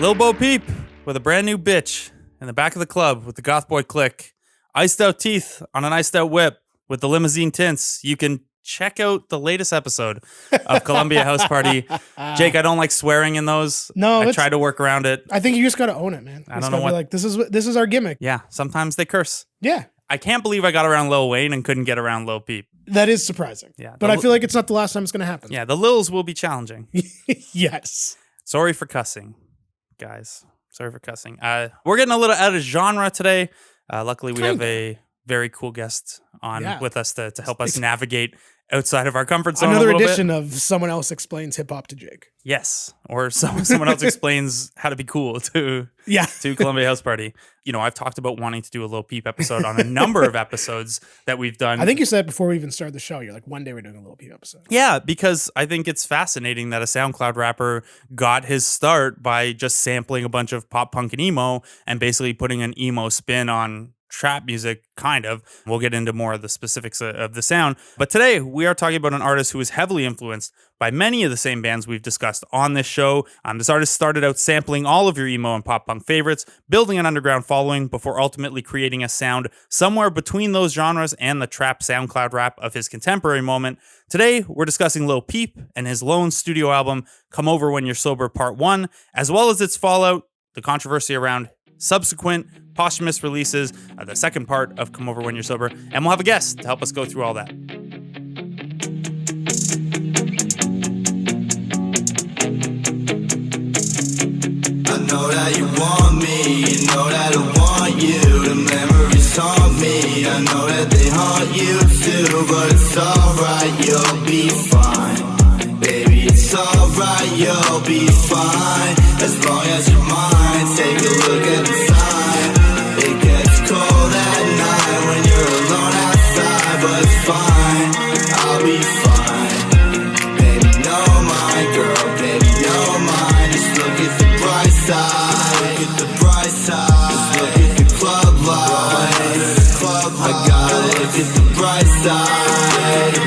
Lil Peep with a brand new bitch in the back of the club with the goth boy clique. Iced out teeth on an iced out whip with the limousine tints. You can check out the latest episode of Columbia House Party. Jake, I don't like swearing in those. No, I try to work around it. I think you just got to own it, man. I don't know what. Like, this is our gimmick. Yeah, sometimes they curse. Yeah. I can't believe I got around Lil Wayne and couldn't get around Lil Peep. That is surprising. Yeah, but I feel like it's not the last time it's going to happen. Yeah, the Lils will be challenging. Yes. Sorry for cussing, guys. Sorry for cussing. We're getting a little out of genre today. Luckily, we have a very cool guest on with us to help us navigate outside of our comfort zone. Another edition of Someone Else Explains Hip Hop to Jake. Yes. Or someone else explains how to be cool to Columbia House Party. You know, I've talked about wanting to do a Lil Peep episode on a number of episodes that we've done. I think you said before we even started the show, you're like, one day we're doing a Lil Peep episode. Yeah, because I think it's fascinating that a SoundCloud rapper got his start by just sampling a bunch of pop punk and emo and basically putting an emo spin on trap music, kind of. We'll get into more of the specifics of the sound. But today, we are talking about an artist who is heavily influenced by many of the same bands we've discussed on this show. This artist started out sampling all of your emo and pop punk favorites, building an underground following before ultimately creating a sound somewhere between those genres and the trap SoundCloud rap of his contemporary moment. Today, we're discussing Lil Peep and his lone studio album, Come Over When You're Sober Part 1, as well as its fallout, the controversy around subsequent posthumous releases, the second part of Come Over When You're Sober, and we'll have a guest to help us go through all that. I know that you want me, you know that I want you, the memories haunt me, I know that they haunt you too, but it's alright, you'll be fine, baby, it's alright, you'll be fine, as long as you're mine, take a look at the time, it gets cold at night when you're alone outside, but it's fine, I'll be fine, baby, no mind, girl, baby, no mind, just look at the bright side, look at the bright side, just look at the club lights, I gotta look at the bright side,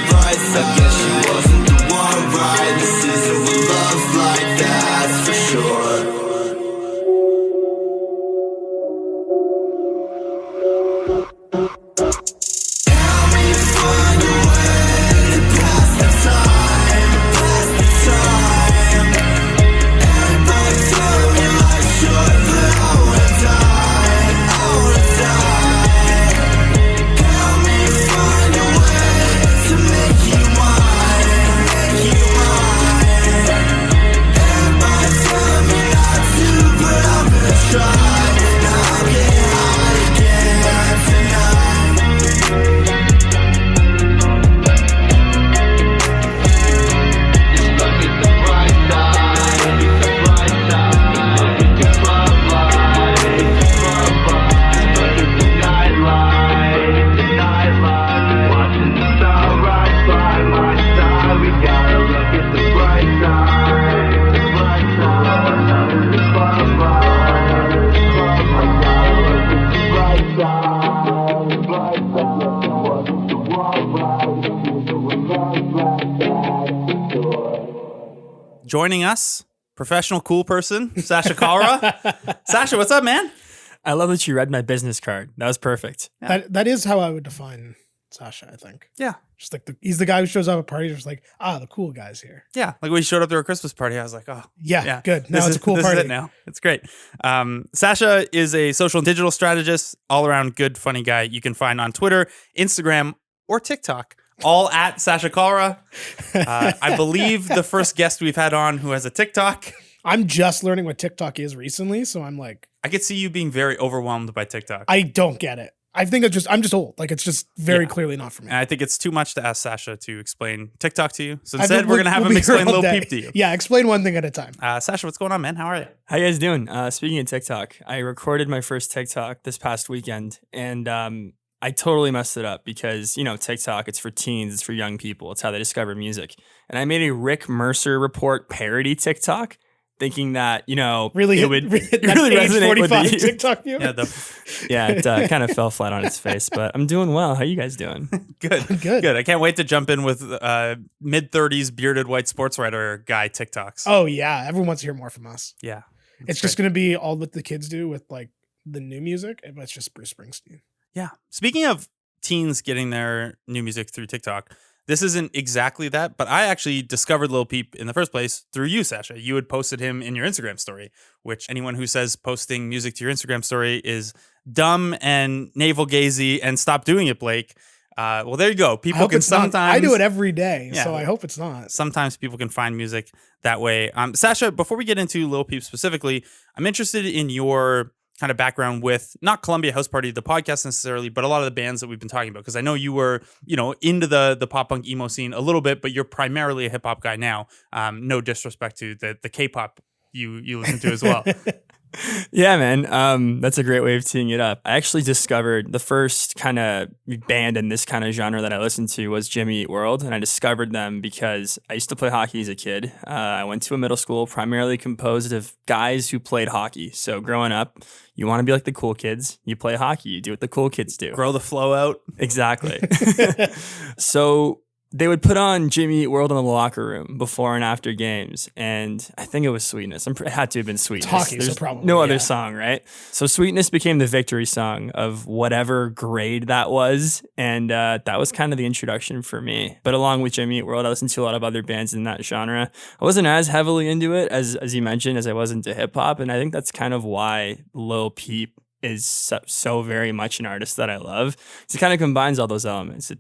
I guess she wasn't the one, right, this isn't what love's like, that's for sure. Joining us, professional cool person, Sasha Kalra. Sasha, what's up, man? I love that you read my business card. That was perfect. Yeah. That is how I would define Sasha, I think. Yeah. Just like he's the guy who shows up at parties, just like, the cool guy's here. Yeah. Like when he showed up to our Christmas party, I was like, oh. Yeah. Good. Now it's a cool this party. Is it now. It's great. Sasha is a social and digital strategist, all around good, funny guy you can find on Twitter, Instagram, or TikTok. All at Sasha Kalra. I believe the first guest we've had on who has a TikTok. I'm just learning what TikTok is recently, so I'm like... I could see you being very overwhelmed by TikTok. I don't get it. I think I'm just old. Like, it's just very clearly not for me. And I think it's too much to ask Sasha to explain TikTok to you. So instead, we're going to have him explain Lil Peep to you. Yeah, explain one thing at a time. Sasha, what's going on, man? How are you? How you guys doing? Speaking of TikTok, I recorded my first TikTok this past weekend, and I totally messed it up because, you know, TikTok, it's for teens, it's for young people. It's how they discover music. And I made a Rick Mercer Report parody TikTok thinking that, you know, really it would really resonate resonate with the TikTok view. Yeah, it kind of fell flat on its face, but I'm doing well. How you guys doing? Good. I can't wait to jump in with mid-30s bearded white sports writer guy TikToks. Oh, yeah. Everyone wants to hear more from us. Yeah. It's just going to be all that the kids do with like the new music, but it's just Bruce Springsteen. Yeah. Speaking of teens getting their new music through TikTok, this isn't exactly that, but I actually discovered Lil Peep in the first place through you, Sasha. You had posted him in your Instagram story, which anyone who says posting music to your Instagram story is dumb and navel-gazy and stop doing it, Blake. Well, there you go. People can sometimes... I do it every day, so I hope it's not. Sometimes people can find music that way. Sasha, before we get into Lil Peep specifically, I'm interested in your kind of background with not Columbia House Party, the podcast necessarily, but a lot of the bands that we've been talking about. Because I know you were, into the pop punk emo scene a little bit, but you're primarily a hip hop guy now. No disrespect to the K-pop you listen to as well. Yeah, man. That's a great way of teeing it up. I actually discovered the first kind of band in this kind of genre that I listened to was Jimmy Eat World. And I discovered them because I used to play hockey as a kid. I went to a middle school primarily composed of guys who played hockey. So growing up, you want to be like the cool kids. You play hockey. You do what the cool kids do. Grow the flow out. Exactly. So they would put on Jimmy Eat World in the locker room before and after games, and I think it was Sweetness. It had to have been Sweetness. Hockey, There's so probably no other song, right? So Sweetness became the victory song of whatever grade that was, and that was kind of the introduction for me. But along with Jimmy Eat World, I listened to a lot of other bands in that genre. I wasn't as heavily into it as you mentioned as I was into hip hop, and I think that's kind of why Lil Peep is so very much an artist that I love. It kind of combines all those elements.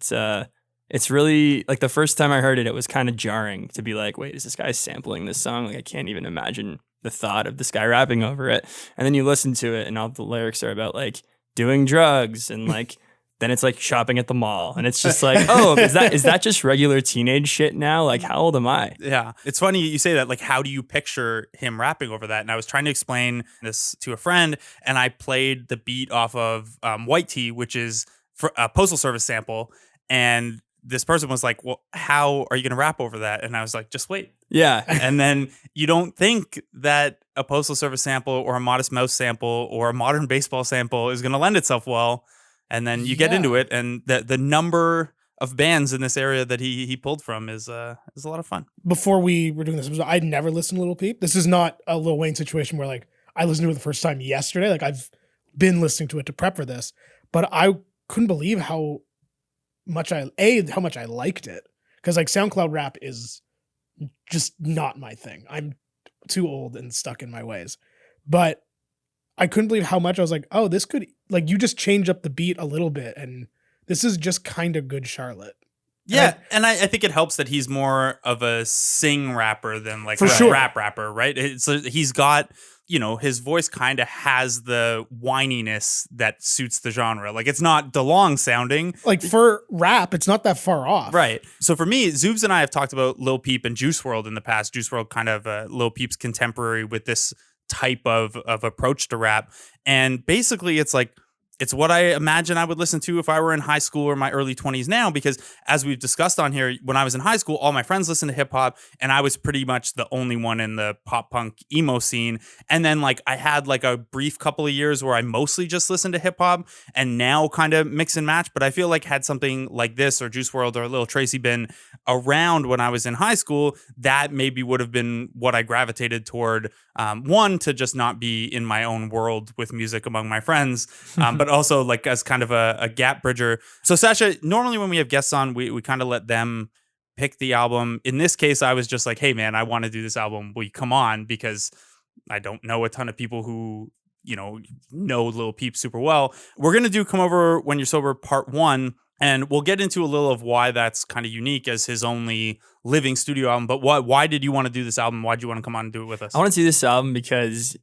It's really like the first time I heard it, it was kind of jarring to be like, wait, is this guy sampling this song? Like, I can't even imagine the thought of this guy rapping over it. And then you listen to it and all the lyrics are about like doing drugs and like, then it's like shopping at the mall. And it's just like, oh, is that just regular teenage shit now? Like, how old am I? Yeah. It's funny you say that. Like, how do you picture him rapping over that? And I was trying to explain this to a friend and I played the beat off of White Tea, which is for a Postal Service sample. And this person was like, well, how are you going to rap over that? And I was like, just wait. Yeah. And then you don't think that a Postal Service sample or a Modest Mouse sample or a modern baseball sample is going to lend itself well. And then you get into it. And the number of bands in this area that he pulled from is a lot of fun. Before we were doing this, I'd never listened to Lil Peep. This is not a Lil Wayne situation where like I listened to it the first time yesterday. Like I've been listening to it to prep for this, but I couldn't believe how much I liked it, because like SoundCloud rap is just not my thing. I'm too old and stuck in my ways, but I couldn't believe how much I was like, oh, this could, like, you just change up the beat a little bit and this is just kind of good Charlotte. Yeah, and I think it helps that he's more of a sing rapper than like a rap rapper, right? So he's got, his voice kind of has the whininess that suits the genre. Like, it's not DeLong sounding. Like, for rap, it's not that far off. Right. So for me, Zoobs and I have talked about Lil Peep and Juice WRLD in the past. Juice WRLD kind of Lil Peep's contemporary with this type of approach to rap. And basically, it's like, it's what I imagine I would listen to if I were in high school or my early 20s now, because as we've discussed on here, when I was in high school, all my friends listened to hip hop and I was pretty much the only one in the pop punk emo scene. And then like I had like a brief couple of years where I mostly just listened to hip hop and now kind of mix and match. But I feel like had something like this or Juice WRLD or Lil Tracy been around when I was in high school, that maybe would have been what I gravitated toward. One, to just not be in my own world with music among my friends, but also like as kind of a gap bridger. So Sasha, normally when we have guests on, we kind of let them pick the album. In this case, I was just like, hey man, I want to do this album. Will you come on? Because I don't know a ton of people who, know Lil Peep super well. We're going to do Come Over When You're Sober Part 1. And we'll get into a little of why that's kind of unique as his only living studio album. But why did you want to do this album? Why did you want to come on and do it with us? I want to do this album because,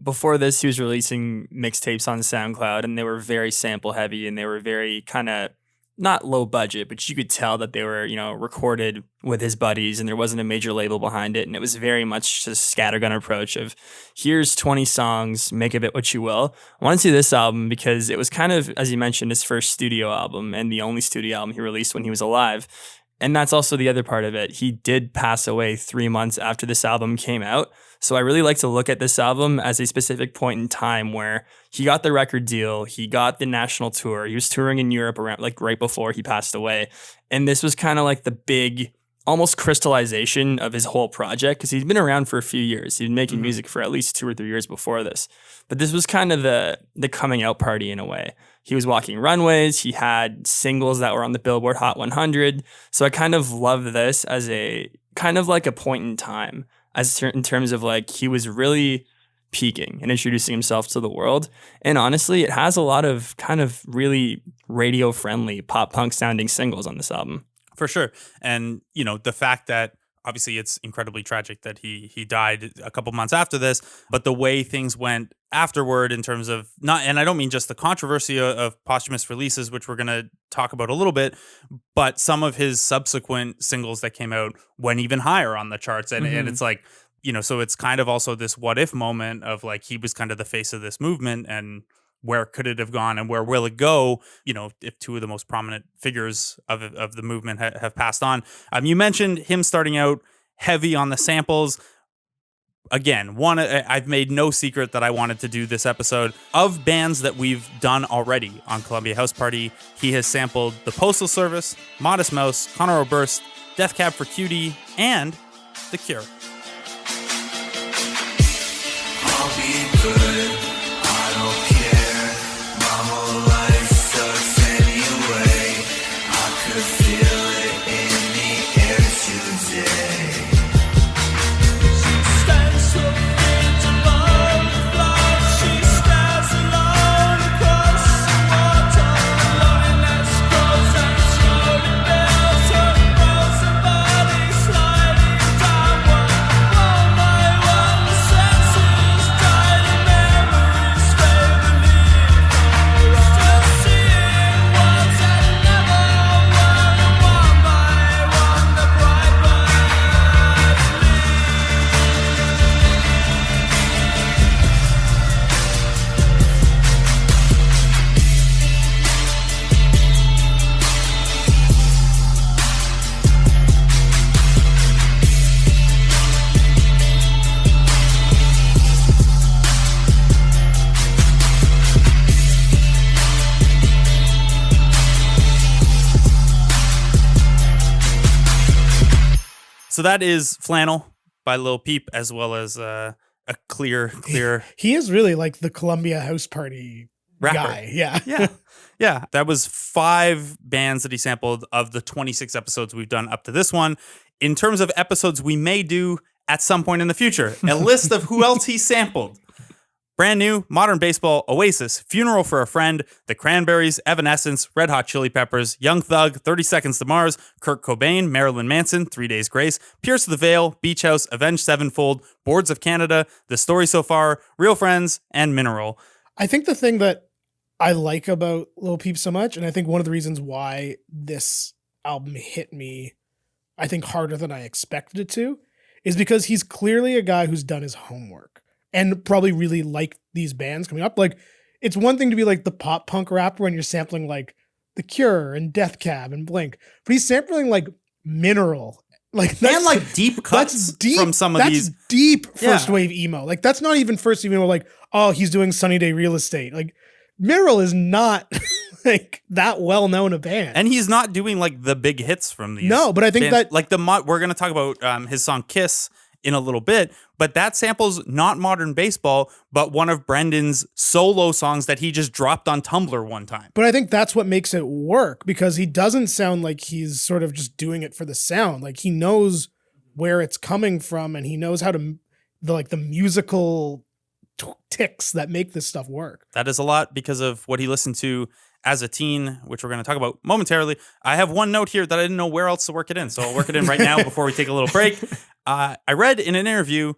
before this, he was releasing mixtapes on SoundCloud and they were very sample heavy and they were very kind of not low budget, but you could tell that they were, recorded with his buddies and there wasn't a major label behind it. And it was very much just scattergun approach of here's 20 songs, make of it what you will. I wanted to do this album because it was kind of, as you mentioned, his first studio album and the only studio album he released when he was alive. And that's also the other part of it. He did pass away 3 months after this album came out. So I really like to look at this album as a specific point in time where he got the record deal, he got the national tour, he was touring in Europe around like right before he passed away. And this was kind of like the big almost crystallization of his whole project, because he's been around for a few years. He'd been making music for at least 2 or 3 years before this. But this was kind of the coming out party in a way. He was walking runways. He had singles that were on the Billboard Hot 100. So I kind of love this as a kind of like a point in time, as in terms of like he was really peaking and introducing himself to the world. And honestly, it has a lot of kind of really radio friendly pop punk sounding singles on this album. For sure. And, the fact that obviously it's incredibly tragic that he died a couple months after this, but the way things went afterward in terms of and I don't mean just the controversy of posthumous releases, which we're going to talk about a little bit, but some of his subsequent singles that came out went even higher on the charts. And it's like, so it's kind of also this what if moment of like, he was kind of the face of this movement, and where could it have gone and where will it go? If 2 of the most prominent figures of the movement have passed on. You mentioned him starting out heavy on the samples. Again, I've made no secret that I wanted to do this episode. Of bands that we've done already on Columbia House Party, he has sampled The Postal Service, Modest Mouse, Conor Oberst, Death Cab for Cutie, and The Cure. I'll be good. I don't care. My whole life sucks anyway. I could feel it in the air today. Stands so big above the flood. She stands alone across the water. Loneliness grows and slowly builds. Her frozen body sliding downward. One by one, the senses die, the memories fade, the leave. Still seeing worlds that never were, and one by one, the bright birds leave. So that is Flannel by Lil Peep, as well as a clear He is really like the Columbia House Party rapper. guy. Yeah. Yeah. That was 5 bands that he sampled of the 26 episodes we've done up to this one. In terms of episodes we may do at some point in the future, a list of who else he sampled. Brand New, Modern Baseball, Oasis, Funeral for a Friend, The Cranberries, Evanescence, Red Hot Chili Peppers, Young Thug, 30 Seconds to Mars, Kurt Cobain, Marilyn Manson, 3 Days Grace, Pierce the Veil, Beach House, Avenged Sevenfold, Boards of Canada, The Story So Far, Real Friends, and Mineral. I think the thing that I like about Lil Peep so much, and I think one of the reasons why this album hit me, I think harder than I expected it to, is because he's clearly a guy who's done his homework and probably really liked these bands coming up. Like, it's one thing to be like the pop punk rapper when you're sampling like The Cure and Death Cab and Blink, but he's sampling like Mineral. Like that's, and like deep cuts from some of these. That's deep first wave emo. Like that's not even first wave emo. Like, oh, he's doing Sunny Day Real Estate. Like Mineral is not like that well known a band, and he's not doing like the big hits from these. No, but I think bands. that like we're going to talk about his song Kiss in a little bit, but that samples not Modern Baseball, but one of Brendan's solo songs that he just dropped on Tumblr one time. But I think that's what makes it work, because he doesn't sound like he's sort of just doing it for the sound. Like he knows where it's coming from, and he knows how to the musical ticks that make this stuff work. That is a lot because of what he listened to as a teen, which we're going to talk about momentarily. I have one note here that I didn't know where else to work it in, so I'll work it in right now before we take a little break. I read in an interview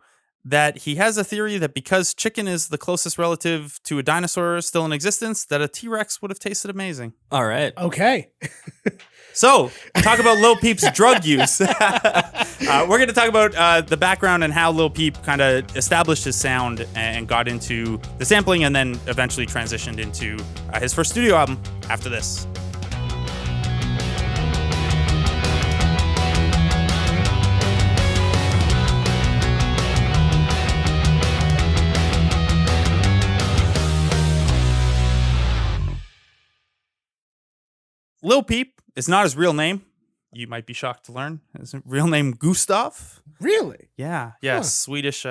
that he has a theory that because chicken is the closest relative to a dinosaur still in existence, that a T-Rex would have tasted amazing. All right. Okay. So, talk about Lil Peep's drug use. We're going to talk about the background and how Lil Peep kind of established his sound and got into the sampling, and then eventually transitioned into his first studio album after this. Lil Peep is not his real name. you might be shocked to learn his real name Gustav. Really? Yeah, Huh. Swedish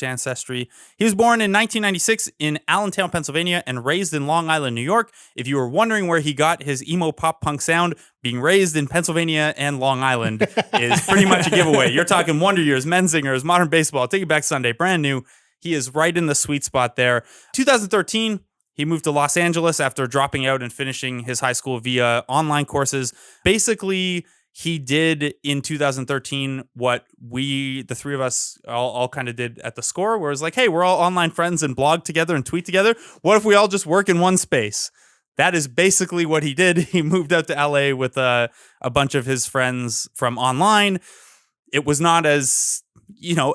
ancestry. He was born in 1996 in Allentown, Pennsylvania, and raised in Long Island, New York. If you were wondering where he got his emo pop punk sound, being raised in Pennsylvania and Long Island is pretty much a giveaway. You're talking Wonder Years, Men Singers, Modern Baseball, Take It Back Sunday, brand new. He is right in the sweet spot there. 2013. He moved to Los Angeles after dropping out and finishing his high school via online courses. Basically, he did in 2013 what we, the three of us, all kind of did at the Score, where it was like, hey, we're all online friends and blog together and tweet together. What if we all just work in one space? That is basically what he did. He moved out to LA with a bunch of his friends from online. It was not as,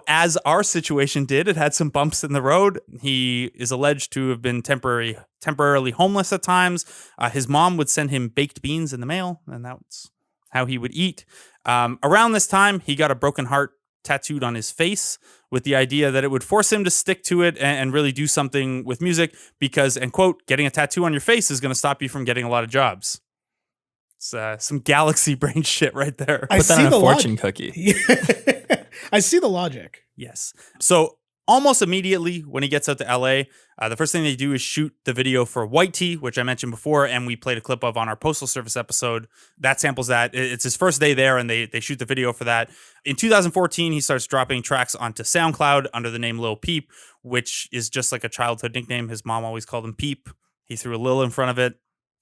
as our situation did. It had some bumps in the road. He is alleged to have been temporarily homeless at times. His mom would send him baked beans in the mail, and that's how he would eat. Around this time, he got a broken heart tattooed on his face with the idea that it would force him to stick to it and really do something with music because, and quote, getting a tattoo on your face is going to stop you from getting a lot of jobs. It's some galaxy brain shit right there. Put that on a fortune cookie. I see the logic. Yes. So almost immediately when he gets out to LA, the first thing they do is shoot the video for White Tea, which I mentioned before, and we played a clip of on our Postal Service episode. That samples that. It's his first day there, and they shoot the video for that. In 2014, he starts dropping tracks onto SoundCloud under the name Lil Peep, which is just like a childhood nickname. His mom always called him Peep. He threw a Lil in front of it.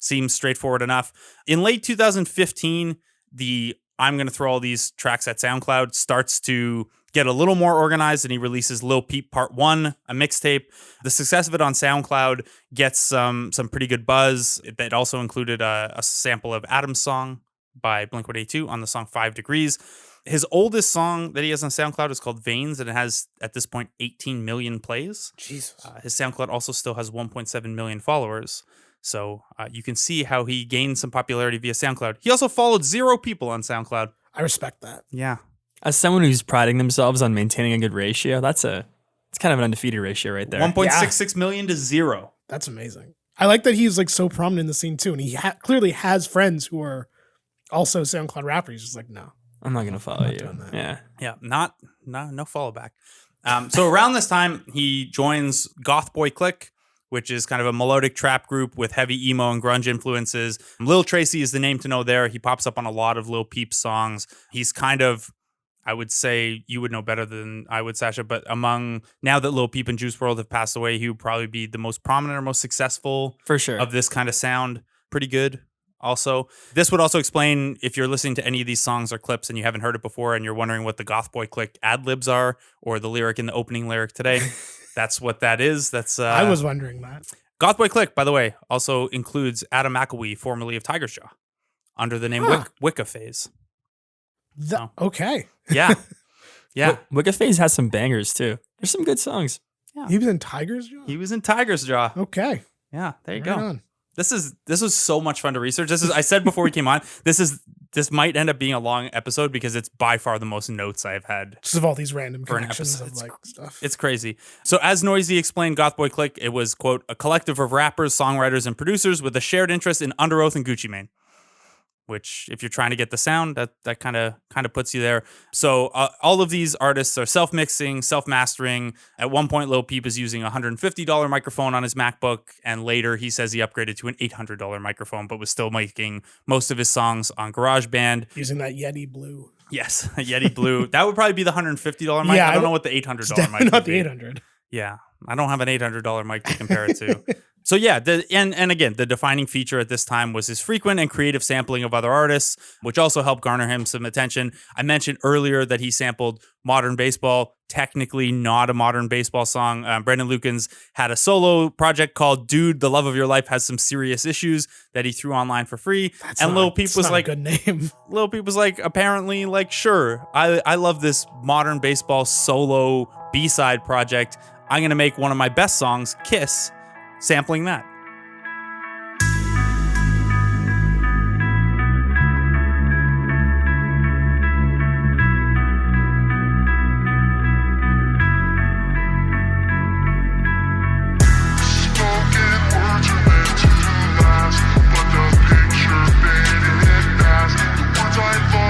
Seems straightforward enough. In late 2015, the I'm going to throw all these tracks at SoundCloud starts to get a little more organized, and he releases Lil Peep Part 1, a mixtape. The success of it on SoundCloud gets some pretty good buzz. It also included a sample of Adam's song by Blink-182 on the song 5 Degrees. His oldest song that he has on SoundCloud is called Veins, and it has, at this point, 18 million plays. Jesus. His SoundCloud also still has 1.7 million followers. So you can see how he gained some popularity via SoundCloud. He also followed 0 people on SoundCloud. I respect that. Yeah. As someone who's priding themselves on maintaining a good ratio, it's kind of an undefeated ratio right there. 1.66 million to 0. That's amazing. I like that he's like so prominent in the scene too, and he clearly has friends who are also SoundCloud rappers. He's just like, no, I'm not gonna follow you. doing that. Yeah. Yeah, no follow back. So around this time, he joins Goth Boy Click, which is kind of a melodic trap group with heavy emo and grunge influences. Lil Tracy is the name to know there. He pops up on a lot of Lil Peep songs. He's kind of, I would say, you would know better than I would, Sasha, but now that Lil Peep and Juice WRLD have passed away, he would probably be the most prominent or most successful For sure. of this kind of sound. Pretty good. Also, this would also explain if you're listening to any of these songs or clips and you haven't heard it before and you're wondering what the Goth Boy Click ad-libs are or the lyric in the opening lyric today. That's what that is. That's I was wondering that. Goth Boy Click, by the way, also includes Adam McElwee, formerly of Tiger's Jaw, under the name Wicca Phase. Okay. Yeah. Yeah. Wicca Phase has some bangers too. There's some good songs. He was in Tiger's Jaw? He was in Tiger's Jaw. Okay. Yeah, there you Right go. on. This was so much fun to research. I said before we came on, this might end up being a long episode because it's by far the most notes I've had. Just of all these random For an connections episode. of like stuff. It's crazy. So as Noisy explained, Goth Boy Click, it was, quote, a collective of rappers, songwriters, and producers with a shared interest in Under Oath and Gucci Mane. Which, if you're trying to get the sound, that kind of puts you there. So all of these artists are self-mixing, self-mastering. At one point, Lil Peep is using a $150 microphone on his MacBook, and later he says he upgraded to an $800 microphone, but was still making most of his songs on GarageBand. Using that Yeti Blue. Yes, a Yeti Blue. That would probably be the $150 mic. Yeah, I don't know what the $800 It's mic definitely would not be. the 800. Yeah, I don't have an $800 mic to compare it to. So yeah, and again, the defining feature at this time was his frequent and creative sampling of other artists, which also helped garner him some attention. I mentioned earlier that he sampled Modern Baseball, technically not a Modern Baseball song. Brendan Lukens had a solo project called Dude, The Love of Your Life Has Some Serious Issues that he threw online for free. Lil Peep was like, a good name. Lil Peep was like, apparently, like, sure, I love this Modern Baseball solo B-side project. I'm going to make one of my best songs, Kiss, sampling that. But the picture faded fast. The words I thought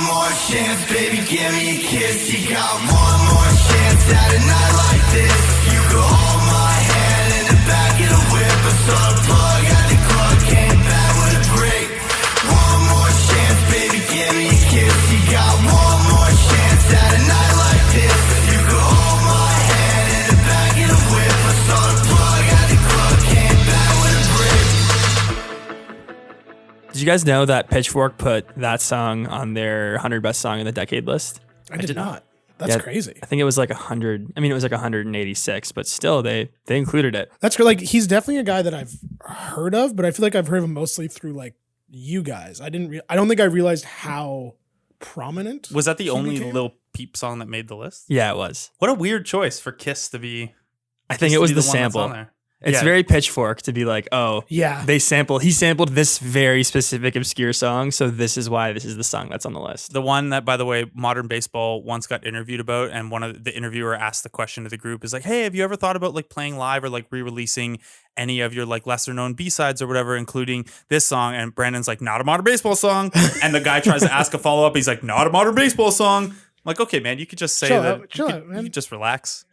one more chance, baby, give me a kiss. You got one more chance at a night like this. You could hold my hand in the back of the whip. I saw the plug at the club, came back with a brick. One more chance, baby, give me a kiss. You got one more chance at a night like this. You could hold my hand in the back of the whip. I saw the plug at the club, came back with a brick. Did you guys know that Pitchfork put that song on their 100 best song in the decade list? I did not. That's crazy. I think it was like 100. I mean, it was like 186, but still, they included it. That's good. Like, he's definitely a guy that I've heard of, but I feel like I've heard of him mostly through like you guys. I don't think I realized how prominent. Was that the only became? Lil Peep song that made the list? Yeah, it was. What a weird choice for Kiss to be. I think it was the one that's sample. on there. It's Yeah. very Pitchfork to be like, oh, Yeah. he sampled this very specific obscure song, so this is why this is the song that's on the list. The one that, by the way, Modern Baseball once got interviewed about, and one of the interviewer asked the question to the group is like, hey, have you ever thought about like playing live or like re-releasing any of your like lesser known B-sides or whatever, including this song? And Brandon's like, not a Modern Baseball song. And the guy tries to ask a follow-up. He's like, not a Modern Baseball song. I'm like, okay, man, you could just say Chill that. out, chill you out, could, man. you could just relax.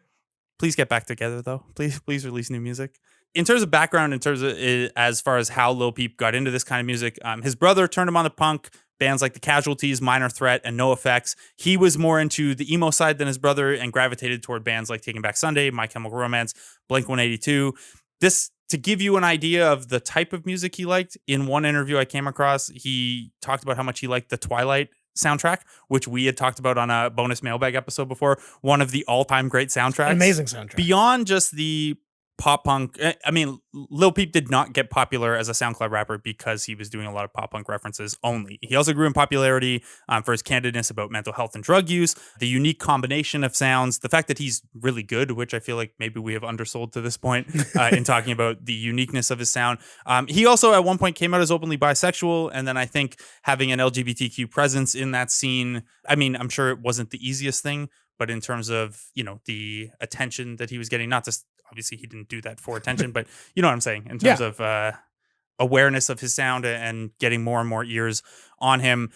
Please get back together though. Please release new music. In terms of background, in terms of as far as how Lil Peep got into this kind of music, his brother turned him on to punk. Bands like The Casualties, Minor Threat, and No Effects. He was more into the emo side than his brother and gravitated toward bands like Taking Back Sunday, My Chemical Romance, Blink-182. This, to give you an idea of the type of music he liked, in one interview I came across, he talked about how much he liked the Twilight soundtrack, which we had talked about on a bonus mailbag episode before. One of the all-time great soundtracks. Amazing soundtrack. Beyond just the pop punk, I mean, Lil Peep did not get popular as a SoundCloud rapper because he was doing a lot of pop punk references only. He also grew in popularity for his candidness about mental health and drug use, the unique combination of sounds, the fact that he's really good, which I feel like maybe we have undersold to this point in talking about the uniqueness of his sound. He also at one point came out as openly bisexual, and then I think having an LGBTQ presence in that scene, I mean, I'm sure it wasn't the easiest thing, but in terms of, you know, the attention that he was getting, not just obviously he didn't do that for attention, but you know what I'm saying in terms of awareness of his sound and getting more and more ears on him.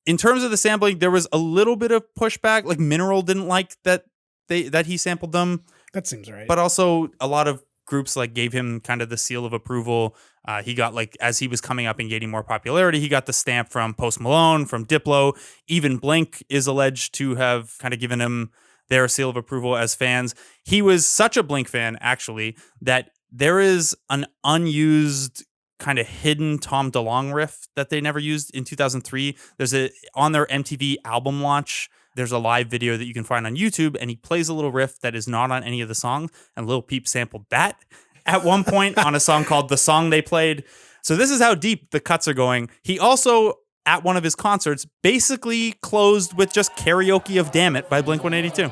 In terms of the sampling, there was a little bit of pushback. Like Mineral didn't like that he sampled them. That seems right. But also a lot of groups like gave him kind of the seal of approval. He got, like, as he was coming up and gaining more popularity, he got the stamp from Post Malone, from Diplo. Even Blink is alleged to have kind of given him their seal of approval as fans. He was such a Blink fan, actually, that there is an unused kind of hidden Tom DeLonge riff that they never used in 2003. There's on their MTV album launch, there's a live video that you can find on YouTube, and he plays a little riff that is not on any of the songs, and Lil Peep sampled that at one point on a song called The Song They Played. So this is how deep the cuts are going. He also, at one of his concerts, basically closed with just karaoke of Damn It by Blink-182.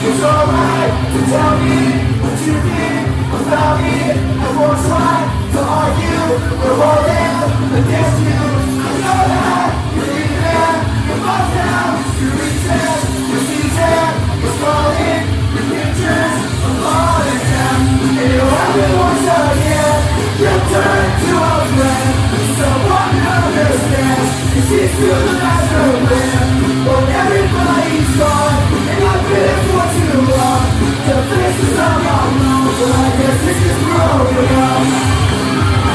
It's alright to tell me what you think about me. I won't try to argue or hold it against you. I know that you're leaving, you're lost now, you're reaching, you're season, you're scrolling, your pictures of all the time. And you'll have it once again, you'll turn to a friend. Someone who understands, it seems to the master plan. Well, everybody's gone, and I've been for too long to fix the song I'm wrong, but I guess this is growing up.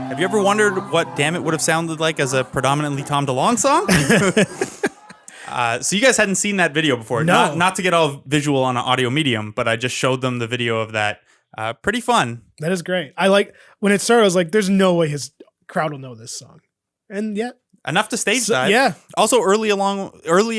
Have you ever wondered what Damn It would have sounded like as a predominantly Tom DeLonge song? So you guys hadn't seen that video before. No. Not to get all visual on an audio medium, but I just showed them the video of that. Pretty fun. That is great. I like when it started, I was like, there's no way his crowd will know this song. And yet, Enough to stage dive. yeah. Also early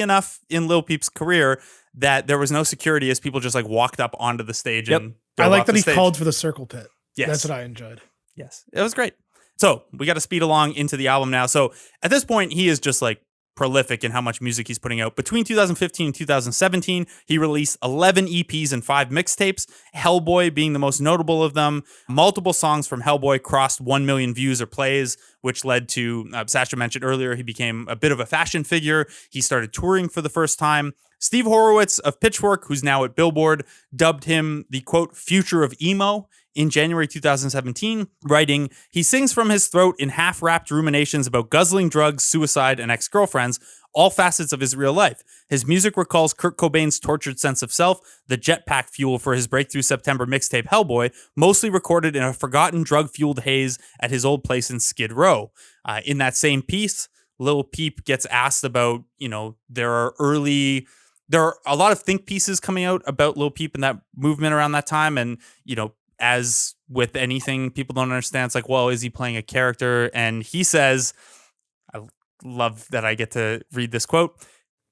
enough in Lil Peep's career that there was no security as people just like walked up onto the stage. Yep. And I dove like off that the he stage. called for the circle pit. Yes. That's what I enjoyed. Yes, it was great. So we got to speed along into the album now. So at this point, he is just like prolific in how much music he's putting out. Between 2015 and 2017, he released 11 EPs and 5 mixtapes, Hellboy being the most notable of them. Multiple songs from Hellboy crossed 1 million views or plays, which led to, Sasha mentioned earlier, he became a bit of a fashion figure. He started touring for the first time. Steve Horowitz of Pitchfork, who's now at Billboard, dubbed him the, quote, future of emo in January 2017, writing, "He sings from his throat in half-wrapped ruminations about guzzling drugs, suicide, and ex-girlfriends, all facets of his real life. His music recalls Kurt Cobain's tortured sense of self, the jetpack fuel for his breakthrough September mixtape Hellboy, mostly recorded in a forgotten drug-fueled haze at his old place in Skid Row." In that same piece, Lil Peep gets asked about, there are a lot of think pieces coming out about Lil Peep and that movement around that time. And, as with anything, people don't understand. It's like, well, is he playing a character? And he says, I love that I get to read this quote.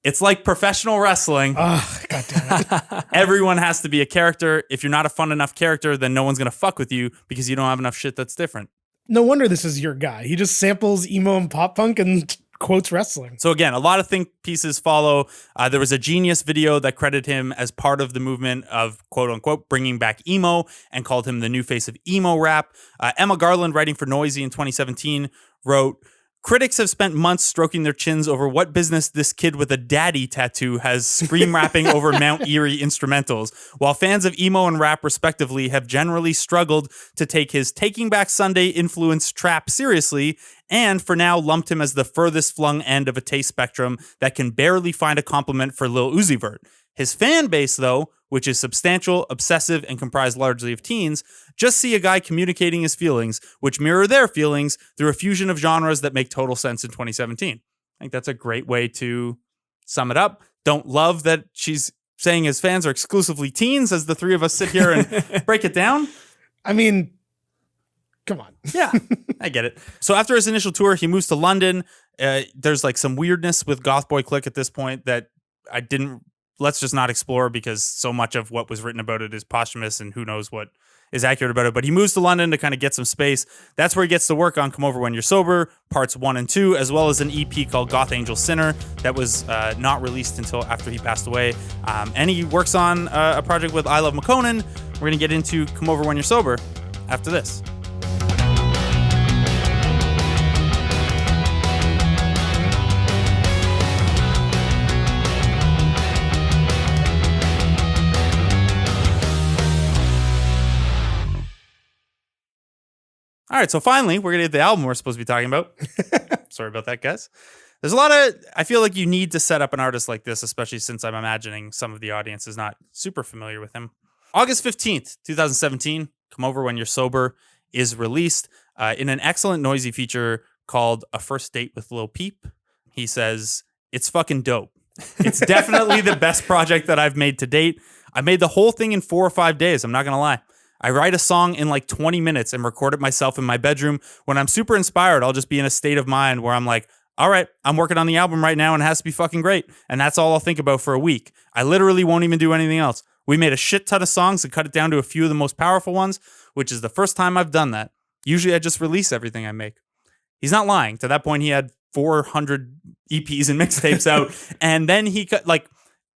"It's like professional wrestling. Oh, God damn it. Everyone has to be a character. If you're not a fun enough character, then no one's going to fuck with you because you don't have enough shit that's different." No wonder this is your guy. He just samples emo and pop punk and quotes wrestling. So again, a lot of think pieces follow. There was a Genius video that credited him as part of the movement of, quote unquote, bringing back emo and called him the new face of emo-rap. Emma Garland, writing for Noisy in 2017, wrote, "Critics have spent months stroking their chins over what business this kid with a daddy tattoo has scream rapping over Mount Erie instrumentals, while fans of emo and rap respectively have generally struggled to take his Taking Back Sunday influenced trap seriously, and for now lumped him as the furthest flung end of a taste spectrum that can barely find a compliment for Lil Uzi Vert. His fan base, though, which is substantial, obsessive, and comprised largely of teens, just see a guy communicating his feelings, which mirror their feelings through a fusion of genres that make total sense in 2017. I think that's a great way to sum it up. Don't love that she's saying his fans are exclusively teens as the three of us sit here and break it down. I mean, come on. Yeah, I get it. So after his initial tour, he moves to London. There's like some weirdness with Goth Boy Click at this point that let's just not explore because so much of what was written about it is posthumous and who knows what is accurate about it. But he moves to London to kind of get some space. That's where he gets to work on Come Over When You're Sober, parts 1 and 2, as well as an EP called Goth Angel Sinner that was not released until after he passed away. And he works on a project with I Love McConan. We're going to get into Come Over When You're Sober after this. All right, so finally, we're going to get the album we're supposed to be talking about. Sorry about that, guys. There's a lot of, I feel like you need to set up an artist like this, especially since I'm imagining some of the audience is not super familiar with him. August 15th, 2017, Come Over When You're Sober is released in an excellent Noisy feature called A First Date with Lil Peep. He says, "It's fucking dope. It's definitely the best project that I've made to date. I made the whole thing in 4 or 5 days. I'm not going to lie. I write a song in like 20 minutes and record it myself in my bedroom. When I'm super inspired, I'll just be in a state of mind where I'm like, all right, I'm working on the album right now and it has to be fucking great. And that's all I'll think about for a week. I literally won't even do anything else. We made a shit ton of songs and cut it down to a few of the most powerful ones, which is the first time I've done that. Usually I just release everything I make." He's not lying. To that point, he had 400 EPs and mixtapes out. And then he cut, like,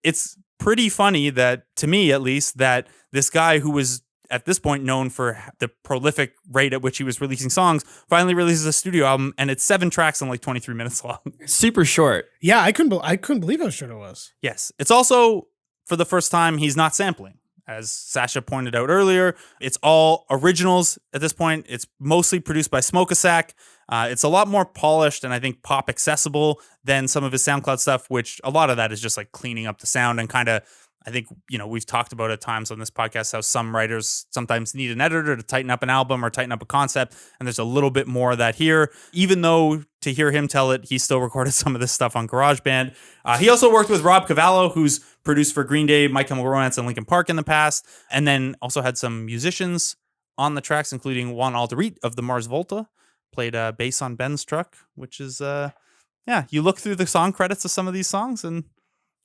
it's pretty funny that, to me at least, that this guy who was at this point known for the prolific rate at which he was releasing songs, finally releases a studio album, and it's 7 tracks and like 23 minutes long. Super short. Yeah, I couldn't believe how short it was. Yes. It's also, for the first time, he's not sampling. As Sasha pointed out earlier, it's all originals at this point. It's mostly produced by Smoke-a-Sack. It's a lot more polished and I think pop accessible than some of his SoundCloud stuff, which a lot of that is just like cleaning up the sound and kind of, I think, we've talked about at times on this podcast how some writers sometimes need an editor to tighten up an album or tighten up a concept. And there's a little bit more of that here, even though to hear him tell it, he still recorded some of this stuff on GarageBand. He also worked with Rob Cavallo, who's produced for Green Day, My Chemical Romance, and Linkin Park in the past. And then also had some musicians on the tracks, including Juan Alderete of the Mars Volta, played bass on Ben's truck, which is, you look through the song credits of some of these songs and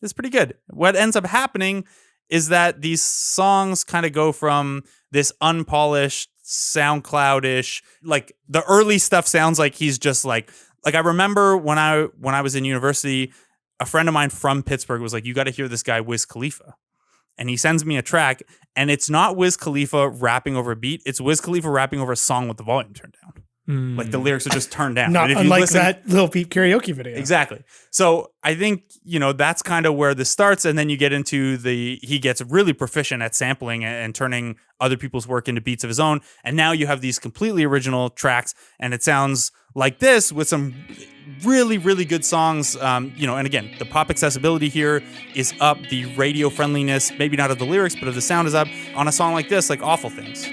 it's pretty good. What ends up happening is that these songs kind of go from this unpolished SoundCloud-ish. Like the early stuff sounds like he's just like I remember when I was in university, a friend of mine from Pittsburgh was like, you got to hear this guy Wiz Khalifa. And he sends me a track, and it's not Wiz Khalifa rapping over a beat. It's Wiz Khalifa rapping over a song with the volume turned down. Like the lyrics are just turned down. Not unlike that Lil Peep karaoke video. Exactly. So I think, that's kind of where this starts. And then you get into he gets really proficient at sampling and turning other people's work into beats of his own. And now you have these completely original tracks, and it sounds like this with some really, really good songs. And again, the pop accessibility here is up. The radio friendliness, maybe not of the lyrics, but of the sound is up on a song like this, like Awful Things.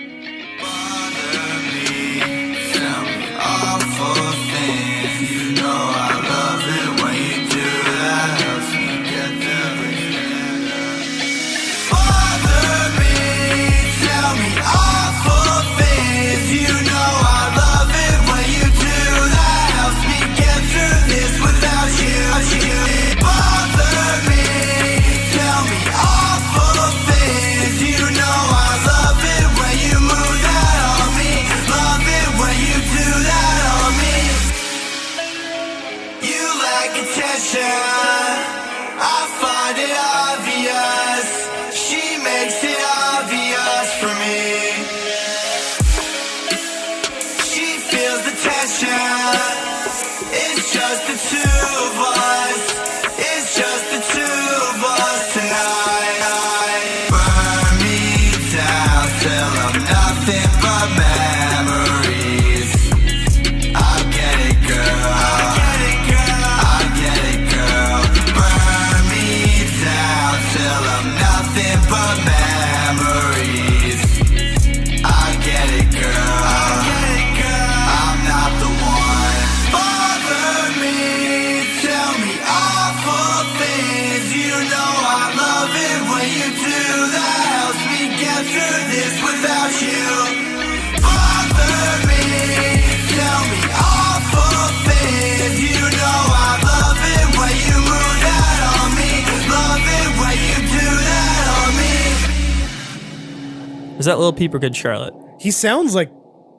Is that Lil Peep or Good Charlotte? He sounds like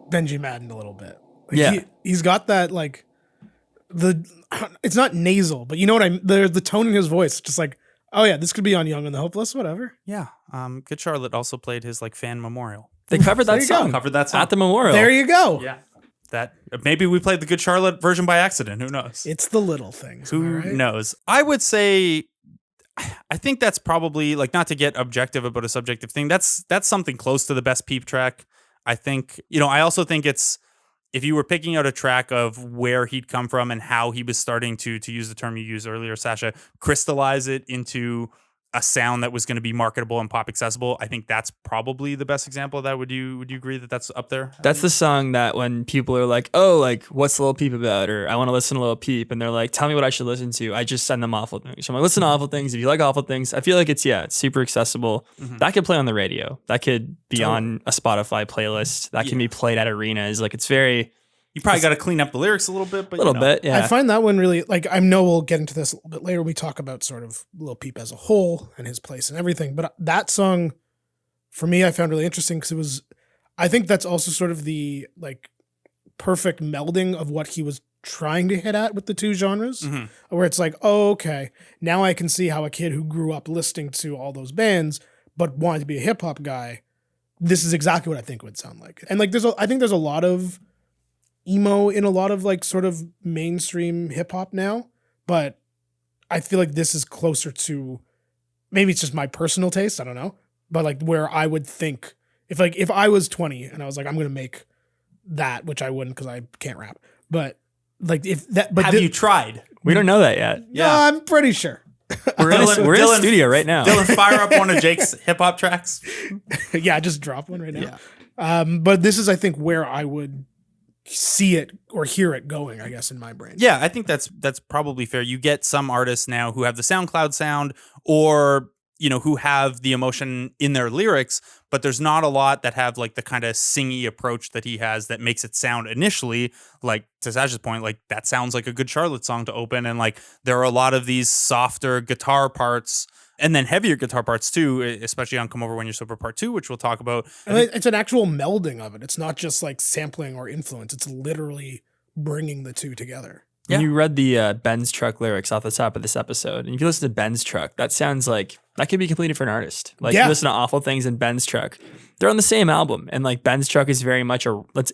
Benji Madden a little bit. Like Yeah. He's got that, like, it's not nasal, but you know what the tone in his voice, just like, oh yeah, this could be on Young and the Hopeless, whatever. Yeah. Good Charlotte also played his like fan memorial. They covered that There you go. song. Covered that song At the memorial. There you go. Yeah. That maybe we played the Good Charlotte version by accident. Who knows? It's the little things. am I Who right? knows? I would say, I think that's probably, like, not to get objective about a subjective thing. That's something close to the best Peep track. I think, I also think it's, if you were picking out a track of where he'd come from and how he was starting to use the term you used earlier, Sasha, crystallize it into a sound that was going to be marketable and pop accessible, I think that's probably the best example of that. Would you agree that that's up there? That's the song that when people are like, oh, like, what's Lil Peep about? Or I want to listen to Lil Peep. And they're like, tell me what I should listen to. I just send them Awful Things. So I'm like, listen to Awful Things. If you like Awful Things, I feel like it's super accessible. Mm-hmm. That could play on the radio. That could be on a Spotify playlist. That can be played at arenas. Like, it's very... You probably got to clean up the lyrics a little bit, but A little bit, yeah. I find that one really, like, I know we'll get into this a little bit later. We talk about sort of Lil Peep as a whole and his place and everything. But that song, for me, I found really interesting because I think that's also sort of the, like, perfect melding of what he was trying to hit at with the two genres, where it's like, oh, okay, now I can see how a kid who grew up listening to all those bands but wanted to be a hip hop guy, this is exactly what I think it would sound like. And, like, I think there's a lot of emo in a lot of, like, sort of mainstream hip hop now, but I feel like this is closer to, maybe it's just my personal taste, I don't know, but, like, where I would think if I was 20 and I was like, I'm gonna make that, which I wouldn't because I can't rap, but, like, if that, but have you tried? We don't know that yet. Yeah, I'm pretty sure. We're in the studio right now. Dylan, fire up one of Jake's hip hop tracks. Yeah, just drop one right now. Yeah. But this is, I think, where I would see it or hear it going, I guess, in my brain. Yeah, I think that's probably fair. You get some artists now who have the SoundCloud sound, or who have the emotion in their lyrics, but there's not a lot that have, like, the kind of singy approach that he has that makes it sound initially, like, to Sasha's point, like, that sounds like a Good Charlotte song to open, and, like, there are a lot of these softer guitar parts And then heavier guitar parts too, especially on Come Over When You're Sober Part 2, which we'll talk about. And it's an actual melding of it. It's not just like sampling or influence. It's literally bringing the two together. Yeah. You read the Ben's Truck lyrics off the top of this episode, and if you listen to Ben's Truck, that sounds like that could be a completely different artist. Like you listen to Awful Things and Ben's Truck, they're on the same album, and like Ben's Truck is very much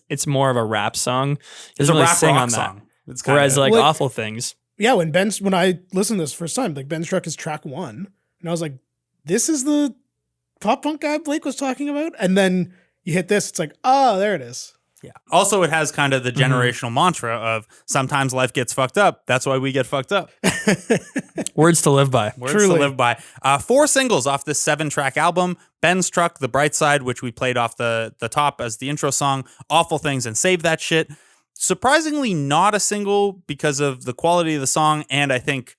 it's more of a rap song. He doesn't really sing on that. Song. Whereas like Awful Things. Yeah, when I listened to this first time, like Ben's Truck is track 1, and I was like, this is the pop punk guy Blake was talking about, and then you hit this, it's like, oh, there it is. Yeah. Also, it has kind of the generational mantra of sometimes life gets fucked up. That's why we get fucked up. Words to live by. Words to live by. 4 singles off this 7-track album. Ben's Truck, The Bright Side, which we played off the top as the intro song. Awful Things and Save That Shit. Surprisingly not a single because of the quality of the song. And I think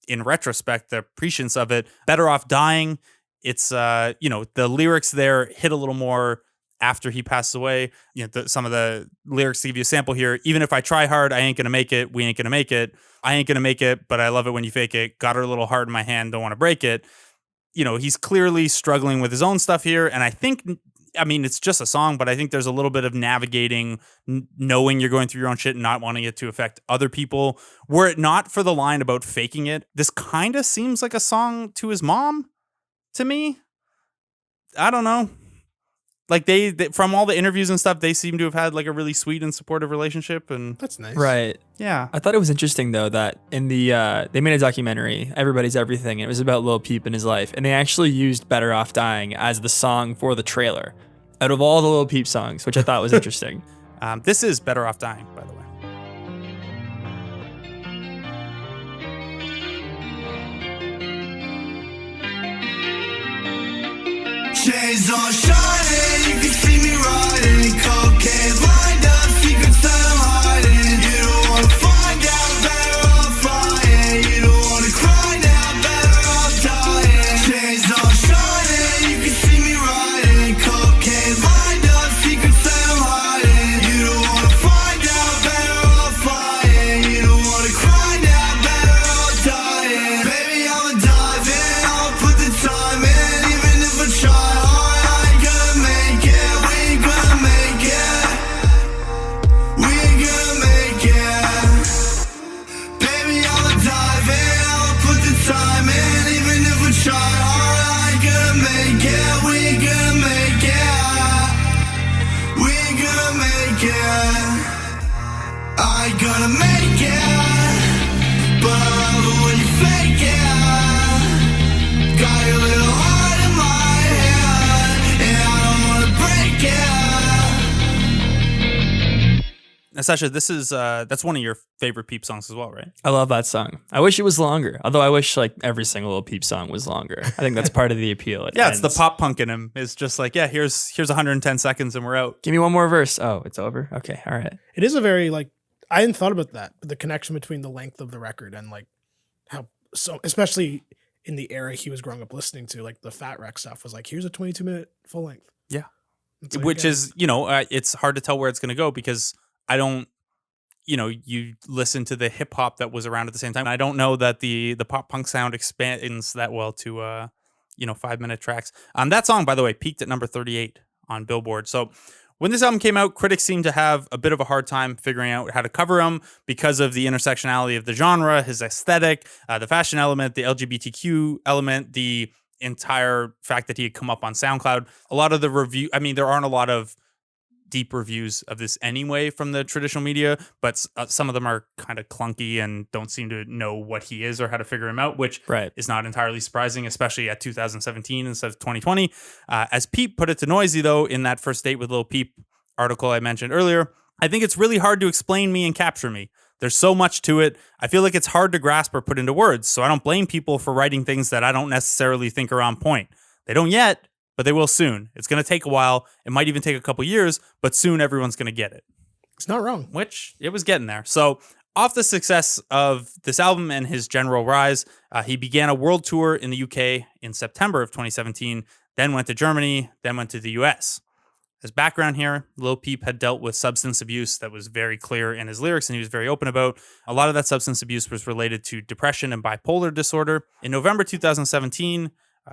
in retrospect, the prescience of it. Better Off Dying. It's, the lyrics there hit a little more after he passes away. Some of the lyrics to give you a sample here. Even if I try hard, I ain't gonna make it. We ain't gonna make it. I ain't gonna make it, but I love it when you fake it. Got her little heart in my hand, don't want to break it. He's clearly struggling with his own stuff here. And I think, it's just a song, but I think there's a little bit of navigating, knowing you're going through your own shit and not wanting it to affect other people. Were it not for the line about faking it, this kind of seems like a song to his mom to me. I don't know. Like they from all the interviews and stuff, they seem to have had like a really sweet and supportive relationship, and that's nice. Right. Yeah. I thought it was interesting though that in the they made a documentary, Everybody's Everything, and it was about Lil Peep and his life, and they actually used Better Off Dying as the song for the trailer out of all the Lil Peep songs, which I thought was interesting. This is Better Off Dying, by the way. Chains on shining, you can see me riding. Cocaine lined up, secrets that I'm hiding. You don't wanna find out, better off flying. You don't wanna cry now, better off dying. Chains on shining, you can see me riding. Cocaine lined up, secrets that I'm hiding. You don't wanna find out, better off flying. You don't wanna cry now, better off dying. Baby, I'ma dive in, I'll put the time in, even if I try. Gonna make it, but I love it when you fake it. Got your little heart in my hand, and I don't wanna break it. Now, Sasha, this is that's one of your favorite Peep songs as well, right? I love that song. I wish it was longer. Although I wish like every single Lil Peep song was longer. I think that's part of the appeal. It's the pop punk in him. It's just like, yeah, here's 110 seconds and we're out. Give me one more verse. Oh, it's over. Okay, all right. It is a very like. I hadn't thought about that, but the connection between the length of the record and like how, so especially in the era he was growing up listening to, like the Fat Wreck stuff was like, here's a 22-minute full length. Yeah. Like, which is, it's hard to tell where it's going to go because I don't, you listen to the hip hop that was around at the same time. I don't know that the pop punk sound expands that well to, 5-minute tracks. That song, by the way, peaked at number 38 on Billboard. So when this album came out, critics seemed to have a bit of a hard time figuring out how to cover him because of the intersectionality of the genre, his aesthetic, the fashion element, the LGBTQ element, the entire fact that he had come up on SoundCloud. A lot of the there aren't a lot of deep reviews of this anyway from the traditional media, but some of them are kind of clunky and don't seem to know what he is or how to figure him out, which is not entirely surprising, especially at 2017 instead of 2020. As Peep put it to Noisy, though, in that First Date with Lil Peep article I mentioned earlier, I think it's really hard to explain me and capture me. There's so much to it. I feel like it's hard to grasp or put into words, so I don't blame people for writing things that I don't necessarily think are on point. They don't yet, but they will soon. It's going to take a while. It might even take a couple years, but soon everyone's going to get it. It's not wrong. Which it was getting there. So off the success of this album and his general rise, he began a world tour in the UK in September of 2017, then went to Germany, then went to the US. As background here, Lil Peep had dealt with substance abuse that was very clear in his lyrics and he was very open about. A lot of that substance abuse was related to depression and bipolar disorder. In November 2017,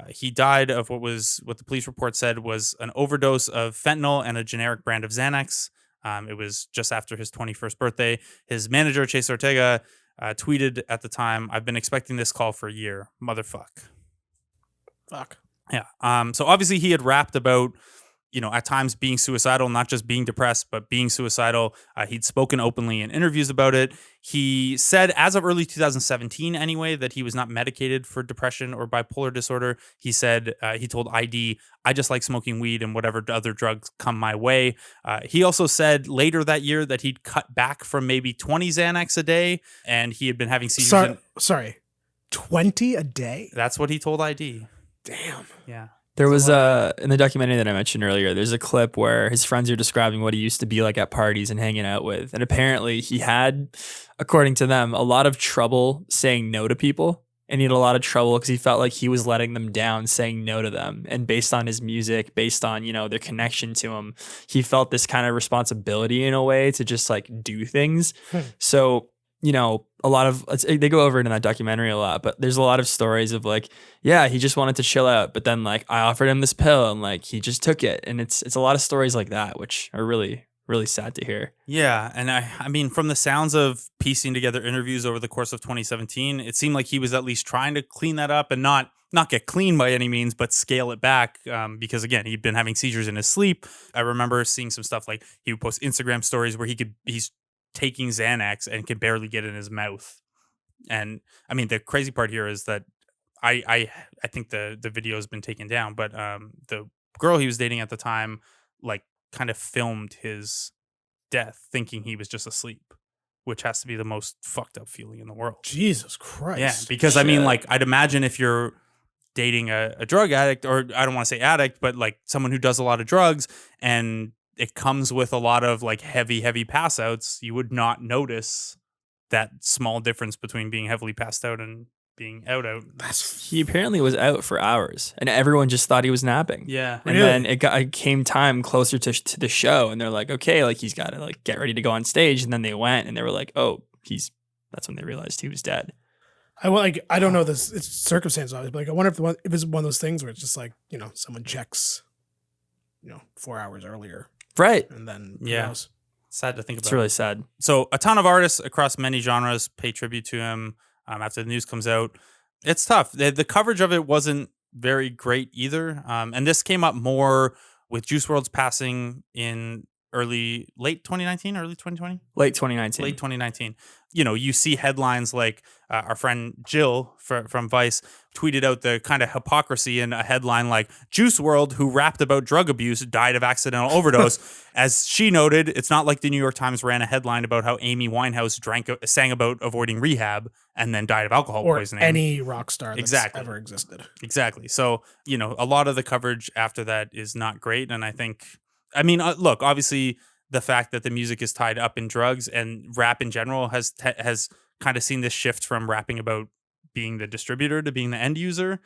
he died of what the police report said was an overdose of fentanyl and a generic brand of Xanax. It was just after his 21st birthday. His manager, Chase Ortega, tweeted at the time, "I've been expecting this call for a year. Motherfuck." Fuck. Yeah. So obviously he had rapped about, at times being suicidal, not just being depressed, but being suicidal. He'd spoken openly in interviews about it. He said, as of early 2017 anyway, that he was not medicated for depression or bipolar disorder. He said, he told ID, "I just like smoking weed and whatever other drugs come my way." He also said later that year that he'd cut back from maybe 20 Xanax a day, and he had been having seizures. Sorry, 20 a day? That's what he told ID. Damn. Yeah. There was in the documentary that I mentioned earlier, there's a clip where his friends are describing what he used to be like at parties and hanging out with. And apparently he had, according to them, a lot of trouble saying no to people. And he had a lot of trouble because he felt like he was letting them down, saying no to them. And based on his music, based on, their connection to him, he felt this kind of responsibility in a way to just like do things. So, a lot of, they go over it in that documentary a lot, but there's a lot of stories of like, yeah, he just wanted to chill out, but then like I offered him this pill and like he just took it. And it's a lot of stories like that, which are really, really sad to hear. Yeah. And I mean, from the sounds of piecing together interviews over the course of 2017, it seemed like he was at least trying to clean that up and not get clean by any means, but scale it back because, again, he'd been having seizures in his sleep. I remember seeing some stuff like he would post Instagram stories where he's taking Xanax and can barely get in his mouth. And I mean, the crazy part here is that I think the video has been taken down, but the girl he was dating at the time, like, kind of filmed his death thinking he was just asleep, which has to be the most fucked up feeling in the world. Jesus Christ. Yeah, because I mean, like, I'd imagine if you're dating a drug addict, or I don't want to say addict, but like someone who does a lot of drugs and it comes with a lot of like heavy pass outs, you would not notice that small difference between being heavily passed out and being out. He apparently was out for hours and everyone just thought he was napping. Yeah. And then it came time closer to the show and they're like, okay, like he's got to like get ready to go on stage. And then they went and they were like, oh, that's when they realized he was dead. I don't know this. It's circumstance, obviously. But like, I wonder if it's one of those things where it's just like, someone checks, 4 hours earlier. Right. And then, yeah. Sad to think about. It's really sad. So a ton of artists across many genres pay tribute to him after the news comes out. It's tough. The coverage of it wasn't very great either. And this came up more with Juice WRLD's passing in late 2019, early 2020? Late 2019. Late 2019. You see headlines like our friend Jill from Vice tweeted out the kind of hypocrisy in a headline like, Juice WRLD, who rapped about drug abuse, died of accidental overdose. As she noted, it's not like the New York Times ran a headline about how Amy Winehouse sang about avoiding rehab and then died of alcohol poisoning. Or any rock star that's ever existed. Exactly. So, a lot of the coverage after that is not great. And I think, look, obviously the fact that the music is tied up in drugs and rap in general has kind of seen this shift from rapping about being the distributor to being the end user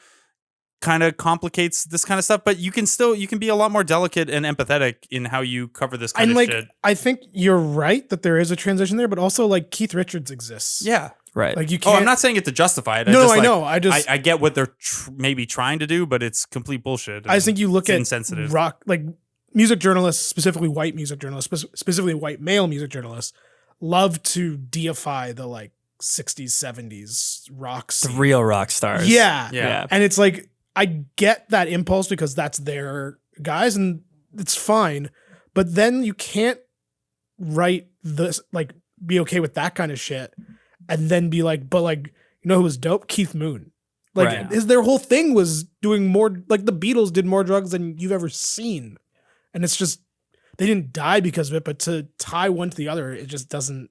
kind of complicates this kind of stuff. But you can be a lot more delicate and empathetic in how you cover this kind of shit. I think you're right that there is a transition there, but also like Keith Richards exists. Yeah. Right. Like you can't. Oh, I'm not saying it to justify it. I know. I get what they're maybe trying to do, but it's complete bullshit. I think you look at insensitive rock, like music journalists, specifically white music journalists, specifically white male music journalists, love to deify the like 60s, 70s rock scene. The real rock stars. Yeah. And it's like, I get that impulse because that's their guys and it's fine. But then you can't write this, like, be okay with that kind of shit and then be like, but like, who was dope? Keith Moon. Like, their whole thing was doing more, like the Beatles did more drugs than you've ever seen. And it's just, they didn't die because of it, but to tie one to the other, it just doesn't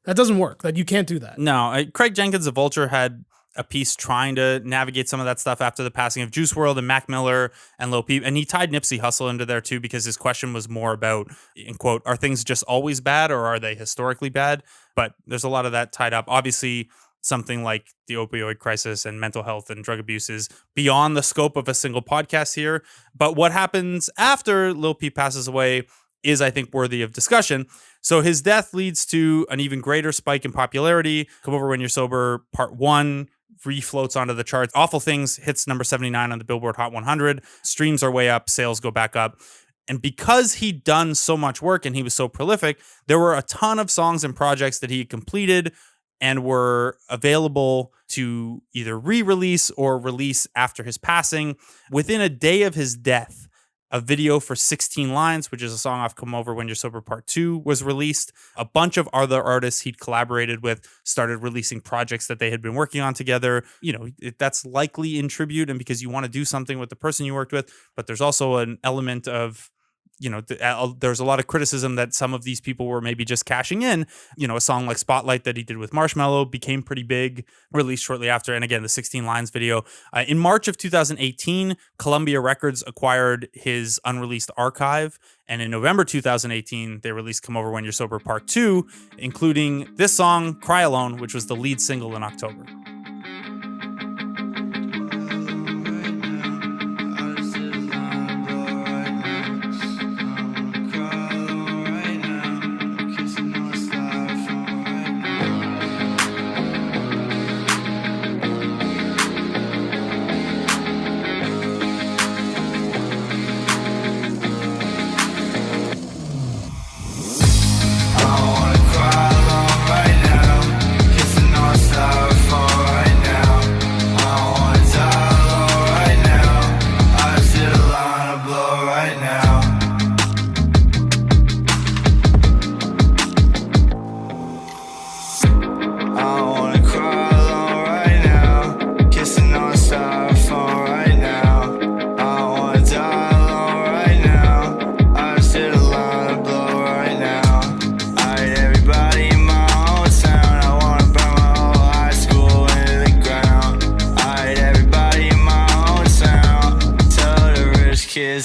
work. Like, you can't do that. No, Craig Jenkins of Vulture had a piece trying to navigate some of that stuff after the passing of Juice WRLD and Mac Miller and Lil Peep. And he tied Nipsey Hussle into there too, because his question was more about, in quote, are things just always bad or are they historically bad? But there's a lot of that tied up. Obviously, something like the opioid crisis and mental health and drug abuse is beyond the scope of a single podcast here. But what happens after Lil Peep passes away is, I think, worthy of discussion. So his death leads to an even greater spike in popularity. Come Over When You're Sober Part 1 refloats onto the charts. Awful Things hits number 79 on the Billboard Hot 100. Streams are way up, sales go back up. And because he'd done so much work and he was so prolific, there were a ton of songs and projects that he had completed and were available to either re-release or release after his passing. Within a day of his death, a video for 16 Lines, which is a song off Come Over When You're Sober Part 2, was released. A bunch of other artists he'd collaborated with started releasing projects that they had been working on together. You know, that's likely in tribute and because you want to do something with the person you worked with, but there's also an element of, you know, there's a lot of criticism that some of these people were maybe just cashing in. You know, a song like Spotlight that he did with Marshmello became pretty big, released shortly after. And again, the 16 Lines video. In March of 2018, Columbia Records acquired his unreleased archive. And in November 2018, they released Come Over When You're Sober Part 2, including this song, Cry Alone, which was the lead single in October.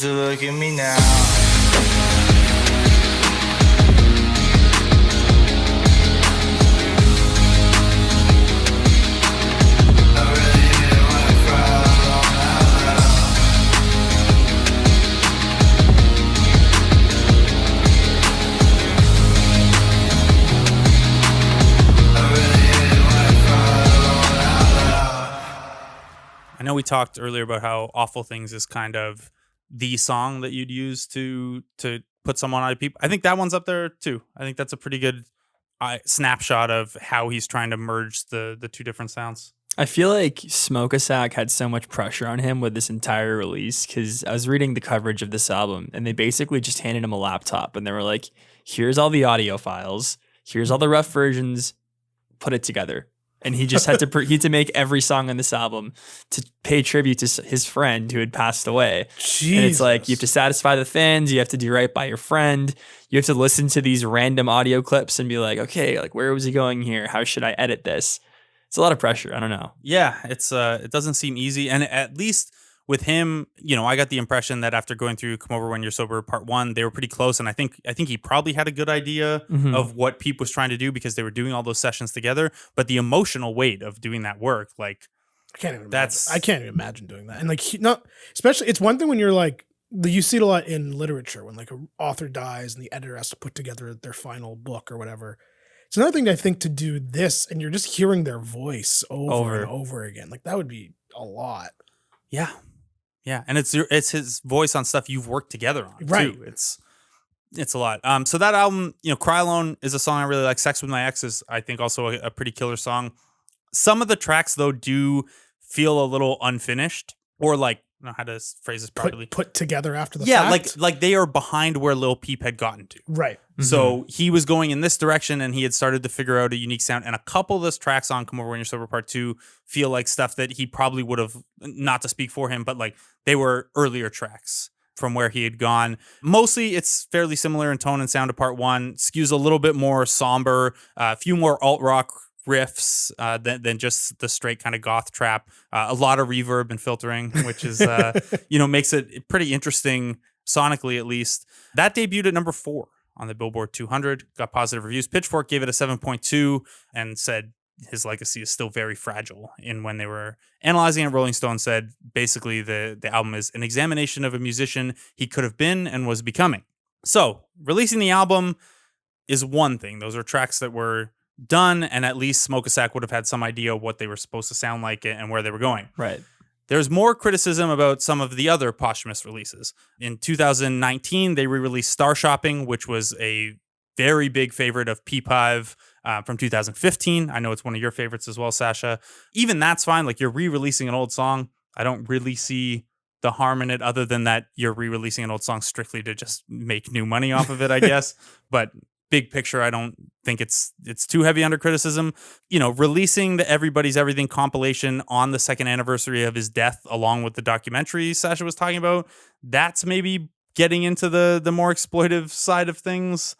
Look at me now. I know we talked earlier about how Awful Things is kind of the song that you'd use to put someone on a Peep. I think that one's up there too. I think that's a pretty good snapshot of how he's trying to merge the two different sounds. I feel like Smoke a Sack had so much pressure on him with this entire release because I was reading the coverage of this album and they basically just handed him a laptop and they were like, here's all the audio files, here's all the rough versions, put it together. And he just had to he had to make every song on this album to pay tribute to his friend who had passed away. Jesus. And it's like you have to satisfy the fans, you have to do right by your friend, you have to listen to these random audio clips and be like, okay, like where was he going here? How should I edit this? It's a lot of pressure. I don't know. Yeah, it doesn't seem easy, and at least with him, you know, I got the impression that after going through Come Over When You're Sober Part 1, they were pretty close. And I think he probably had a good idea of what Peep was trying to do because they were doing all those sessions together. But the emotional weight of doing that work, like, I can't even imagine doing that. And like, especially, it's one thing when you're like, you see it a lot in literature when like an author dies and the editor has to put together their final book or whatever. It's another thing, I think, to do this and you're just hearing their voice over and over again. Like that would be a lot. Yeah. Yeah, and it's his voice on stuff you've worked together on, right? Too. It's a lot. So that album, you know, Cry Alone is a song I really like. Sex With My Ex is, I think, also a pretty killer song. Some of the tracks, though, do feel a little unfinished or like, I don't know how to phrase this properly. Put together after the fact? like they are behind where Lil Peep had gotten to. Right. Mm-hmm. So he was going in this direction and he had started to figure out a unique sound. And a couple of those tracks on Come Over When You're Sober Part 2 feel like stuff that he probably would have, not to speak for him, but like they were earlier tracks from where he had gone. Mostly it's fairly similar in tone and sound to Part 1. Skews a little bit more somber, a few more alt-rock riffs than just the straight kind of goth trap. A lot of reverb and filtering, which is, makes it pretty interesting sonically, at least. That debuted at number 4 on the Billboard 200, got positive reviews. Pitchfork gave it a 7.2 and said, his legacy is still very fragile. And when they were analyzing it, Rolling Stone said basically the album is an examination of a musician he could have been and was becoming. So releasing the album is one thing. Those are tracks that were done, and at least Smoke a Sack would have had some idea of what they were supposed to sound like and where they were going. Right. There's more criticism about some of the other posthumous releases. In 2019, they re-released Star Shopping, which was a very big favorite of Peep Hive from 2015. I know it's one of your favorites as well, Sasha. Even that's fine. Like, you're re-releasing an old song. I don't really see the harm in it, other than that you're re-releasing an old song strictly to just make new money off of it, I guess. But big picture, I don't think it's too heavy under criticism. You know, releasing the Everybody's Everything compilation on the 2nd anniversary of his death, along with the documentary Sasha was talking about, that's maybe getting into the more exploitive side of things.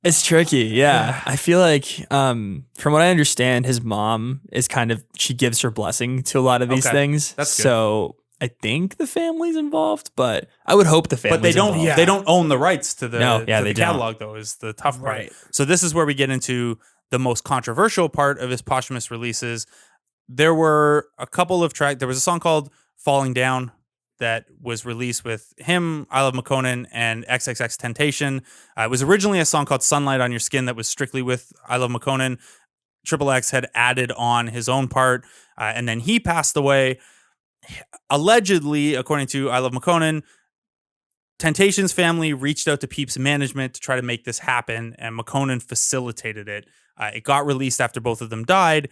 It's tricky. Yeah. I feel like, from what I understand, his mom is she gives her blessing to a lot of these things. That's good. So I think the family's involved, but I would hope the family's But they don't. involved. They don't own the rights to the, No, to they the don't. catalog, though, is the tough part. Right. So this is where we get into the most controversial part of his posthumous releases. There were a couple of tracks. There was a song called "Falling Down" that was released with him, I Love McConan, and XXXTentacion. It was originally a song called "Sunlight on Your Skin" that was strictly with I Love McConan. Triple X had added on his own part, and then he passed away. Allegedly, according to I Love McConan, Temptation's family reached out to Peep's management to try to make this happen, and McConan facilitated it. It got released after both of them died.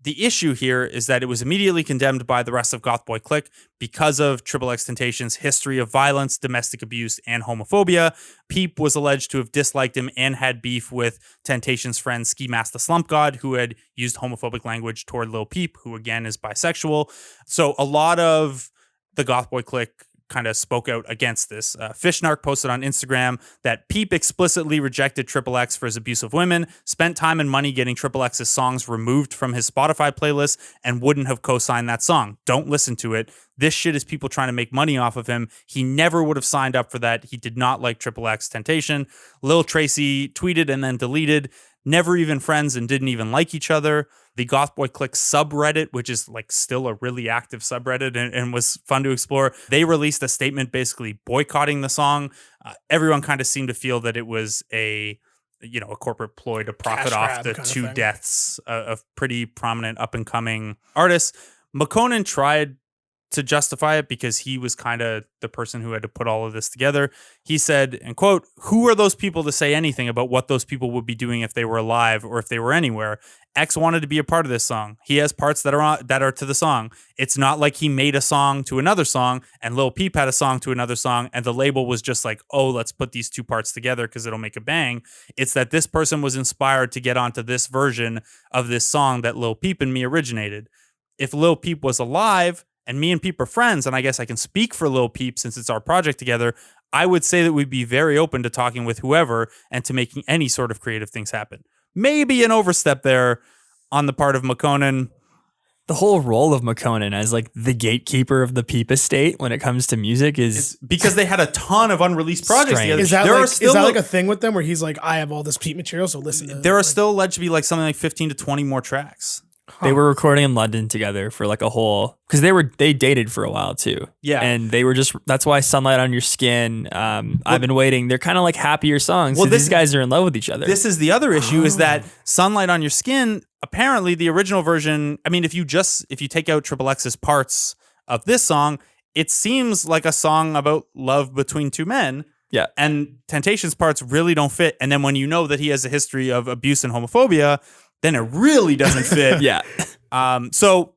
The issue here is that it was immediately condemned by the rest of Goth Boy Clique because of XXXTentacion's history of violence, domestic abuse, and homophobia. Peep was alleged to have disliked him and had beef with Temptation's friend Ski Mask the Slump God, who had used homophobic language toward Lil Peep, who again is bisexual. So a lot of the Goth Boy Clique kind of spoke out against this. Fishnark posted on Instagram that Peep explicitly rejected Triple X for his abuse of women, spent time and money getting Triple X's songs removed from his Spotify playlist, and wouldn't have co-signed that song. Don't listen to it. This shit is people trying to make money off of him. He never would have signed up for that. He did not like XXXTentacion. Lil Tracy tweeted and then deleted. Never even friends and didn't even like each other. The Goth Boy Clique subreddit, which is like still a really active subreddit and was fun to explore, they released a statement basically boycotting the song. Everyone kind of seemed to feel that it was a corporate ploy to profit off the two deaths of pretty prominent up and coming artists. McConan tried to justify it because he was kind of the person who had to put all of this together. He said, and quote, "Who are those people to say anything about what those people would be doing if they were alive or if they were anywhere? X wanted to be a part of this song. He has parts that are to the song. It's not like he made a song to another song and Lil Peep had a song to another song and the label was just like, oh, let's put these two parts together because it'll make a bang. It's that this person was inspired to get onto this version of this song that Lil Peep and me originated. If Lil Peep was alive and me and Peep are friends, and I guess I can speak for Lil Peep since it's our project together, I would say that we'd be very open to talking with whoever and to making any sort of creative things happen." Maybe an overstep there on the part of McConan. The whole role of McConan as like the gatekeeper of the Peep estate when it comes to music is because they had a ton of unreleased projects together. Is that like a thing with them where he's like, I have all this Peep material, so listen to there are still alleged to be like something like 15 to 20 more tracks. They were recording in London together for like a whole, because they dated for a while too. Yeah. And they were that's why Sunlight on Your Skin, I've Been Waiting, they're kind of like happier songs. Well, these guys are in love with each other. This is the other issue is that Sunlight on Your Skin, apparently the original version, I mean, if you take out Triple X's parts of this song, it seems like a song about love between two men. Yeah. And Temptation's parts really don't fit. And then when you know that he has a history of abuse and homophobia, then it really doesn't fit. Yeah. So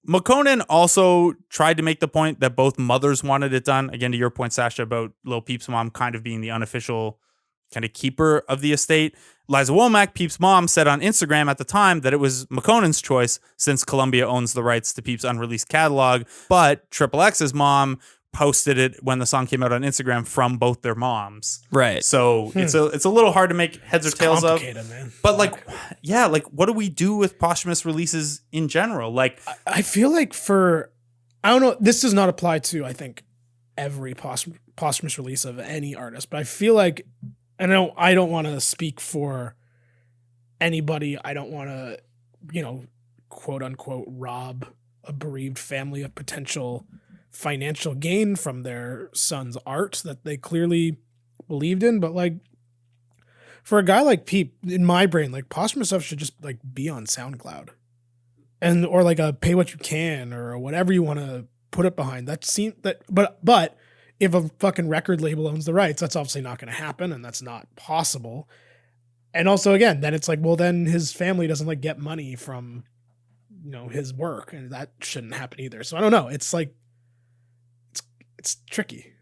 McConan also tried to make the point that both mothers wanted it done. Again, to your point, Sasha, about Lil Peep's mom kind of being the unofficial kind of keeper of the estate. Liza Womack, Peep's mom, said on Instagram at the time that it was McConan's choice since Columbia owns the rights to Peep's unreleased catalog. But Triple X's mom posted it when the song came out on Instagram from both their moms. Right. So it's a little hard to make heads or tails of. Man. But like what do we do with posthumous releases in general? Like I feel like I don't know, this does not apply to, I think, every posthumous release of any artist, but I feel like, and I don't want to speak for anybody. I don't want to quote unquote rob a bereaved family of potential financial gain from their son's art that they clearly believed in. But like, for a guy like Peep, in my brain, like posthumous stuff should just like be on SoundCloud, and or like a pay what you can or whatever you want to put it behind. But if a fucking record label owns the rights, that's obviously not going to happen, and that's not possible. And also, again, then it's like, well, then his family doesn't like get money from his work, and that shouldn't happen either. So I don't know. It's like it's tricky.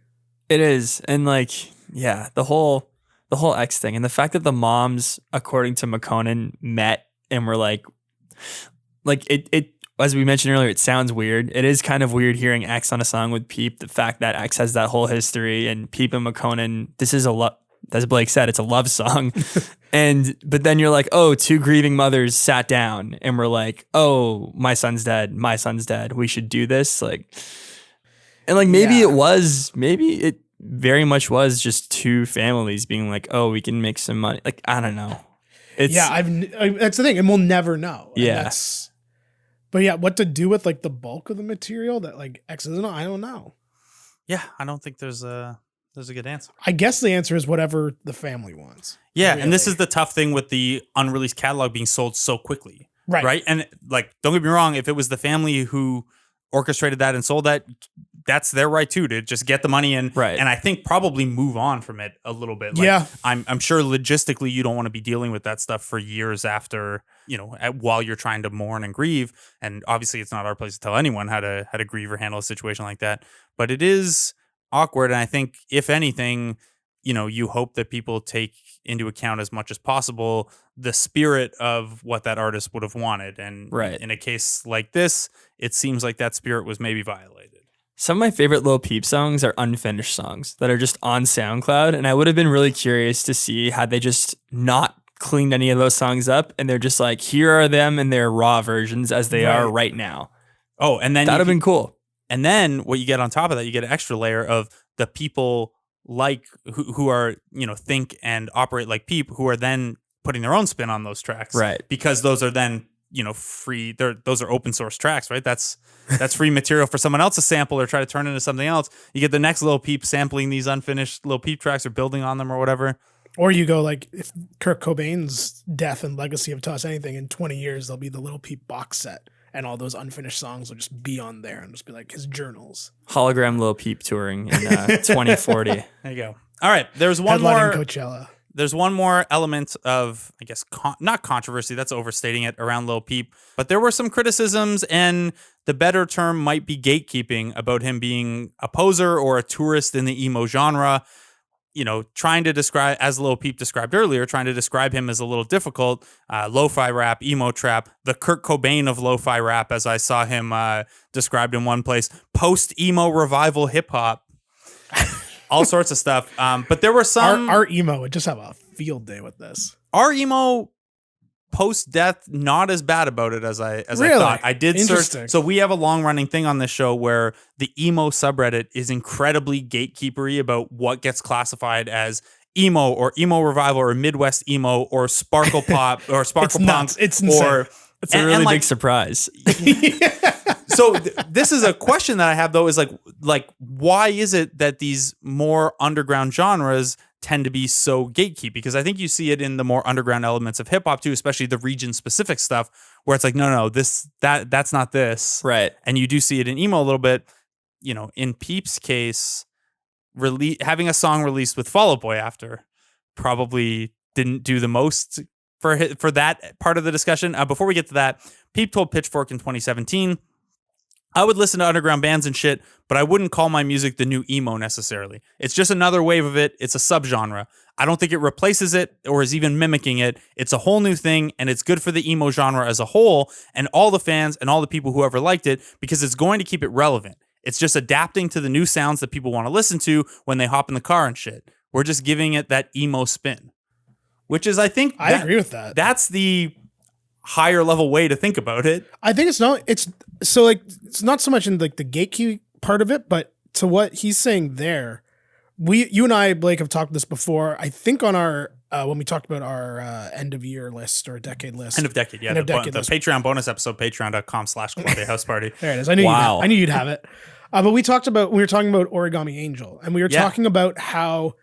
It is, and like, yeah, the whole X thing, and the fact that the moms, according to McConan, met and were like it. As we mentioned earlier, it sounds weird. It is kind of weird hearing X on a song with Peep. The fact that X has that whole history, and Peep and McConan, this is as Blake said, it's a love song. But then you're like, oh, two grieving mothers sat down and were like, oh, my son's dead. We should do this. Like, and like, maybe it very much was just two families being like, oh, we can make some money. Like, I don't know. That's the thing. And we'll never know. Yeah. But yeah, what to do with like the bulk of the material that like X isn't on, I don't know. Yeah, I don't think there's a good answer. I guess the answer is whatever the family wants. Yeah, really. And this is the tough thing with the unreleased catalog being sold so quickly. Right. And like, don't get me wrong, if it was the family who orchestrated that and sold that, that's their right too, to just get the money in. Right. And I think probably move on from it a little bit. Like, yeah. I'm sure logistically you don't want to be dealing with that stuff for years after, while you're trying to mourn and grieve. And obviously it's not our place to tell anyone how to grieve or handle a situation like that. But it is awkward. And I think if anything, you hope that people take into account as much as possible the spirit of what that artist would have wanted. And in a case like this, it seems like that spirit was maybe violated. Some of my favorite Lil Peep songs are unfinished songs that are just on SoundCloud. And I would have been really curious to see had they just not cleaned any of those songs up. And they're just like, here are them in their raw versions as they are right now. Oh, and then that'd have been cool. And then what you get on top of that, you get an extra layer of the people like who are, think and operate like Peep, who are then putting their own spin on those tracks. Right. Because those are then, free. Those are open source tracks, right? That's free material for someone else to sample or try to turn into something else. You get the next Lil Peep sampling these unfinished Lil Peep tracks or building on them or whatever. Or you go like, if Kurt Cobain's death and legacy have taught us anything, in 20 years there'll be the Lil Peep box set. And all those unfinished songs will just be on there and just be like his journals. Hologram Lil Peep touring in 2040. There you go. All right. There's one Headlining more. Coachella. There's one more element of, I guess, not controversy. That's overstating it around Lil Peep. But there were some criticisms, and the better term might be gatekeeping about him being a poser or a tourist in the emo genre. Trying to describe, as Lil Peep described earlier, trying to describe him as a little difficult. Lo-fi rap, emo trap, the Kurt Cobain of lo-fi rap, as I saw him described in one place. Post-emo revival hip hop. All sorts of stuff. But there were some... Our emo would just have a field day with this. Our emo post-death, not as bad about it as I thought. I did search. So we have a long-running thing on this show where the emo subreddit is incredibly gatekeepery about what gets classified as emo or emo revival or Midwest emo or sparkle pop or sparkle punk. It's insane. It's a really big surprise. So this is a question that I have, though, is like why is it that these more underground genres tend to be so gatekeepy? Because I think you see it in the more underground elements of hip hop too, especially the region specific stuff, where it's like, no, that's not this. Right. And you do see it in emo a little bit. In Peep's case, having a song released with Fall Out Boy after probably didn't do the most for that part of the discussion. Before we get to that, Peep told Pitchfork in 2017, I would listen to underground bands and shit, but I wouldn't call my music the new emo necessarily. It's just another wave of it. It's a subgenre. I don't think it replaces it or is even mimicking it. It's a whole new thing, and it's good for the emo genre as a whole and all the fans and all the people who ever liked it because it's going to keep it relevant. It's just adapting to the new sounds that people want to listen to when they hop in the car and shit. We're just giving it that emo spin, which is, I think... I agree with that. That's the higher level way to think about it. I think it's not so much in like the gatekeeping part of it, but to what he's saying there, you and I, Blake, have talked this before. I think on our when we talked about our end of year list or decade list. End of decade, yeah. End of decade The list. Patreon bonus episode, patreon.com/Columbia House Party. There it is. I knew Wow. I knew you'd have it. But we were talking about Origami Angel, and we were talking about how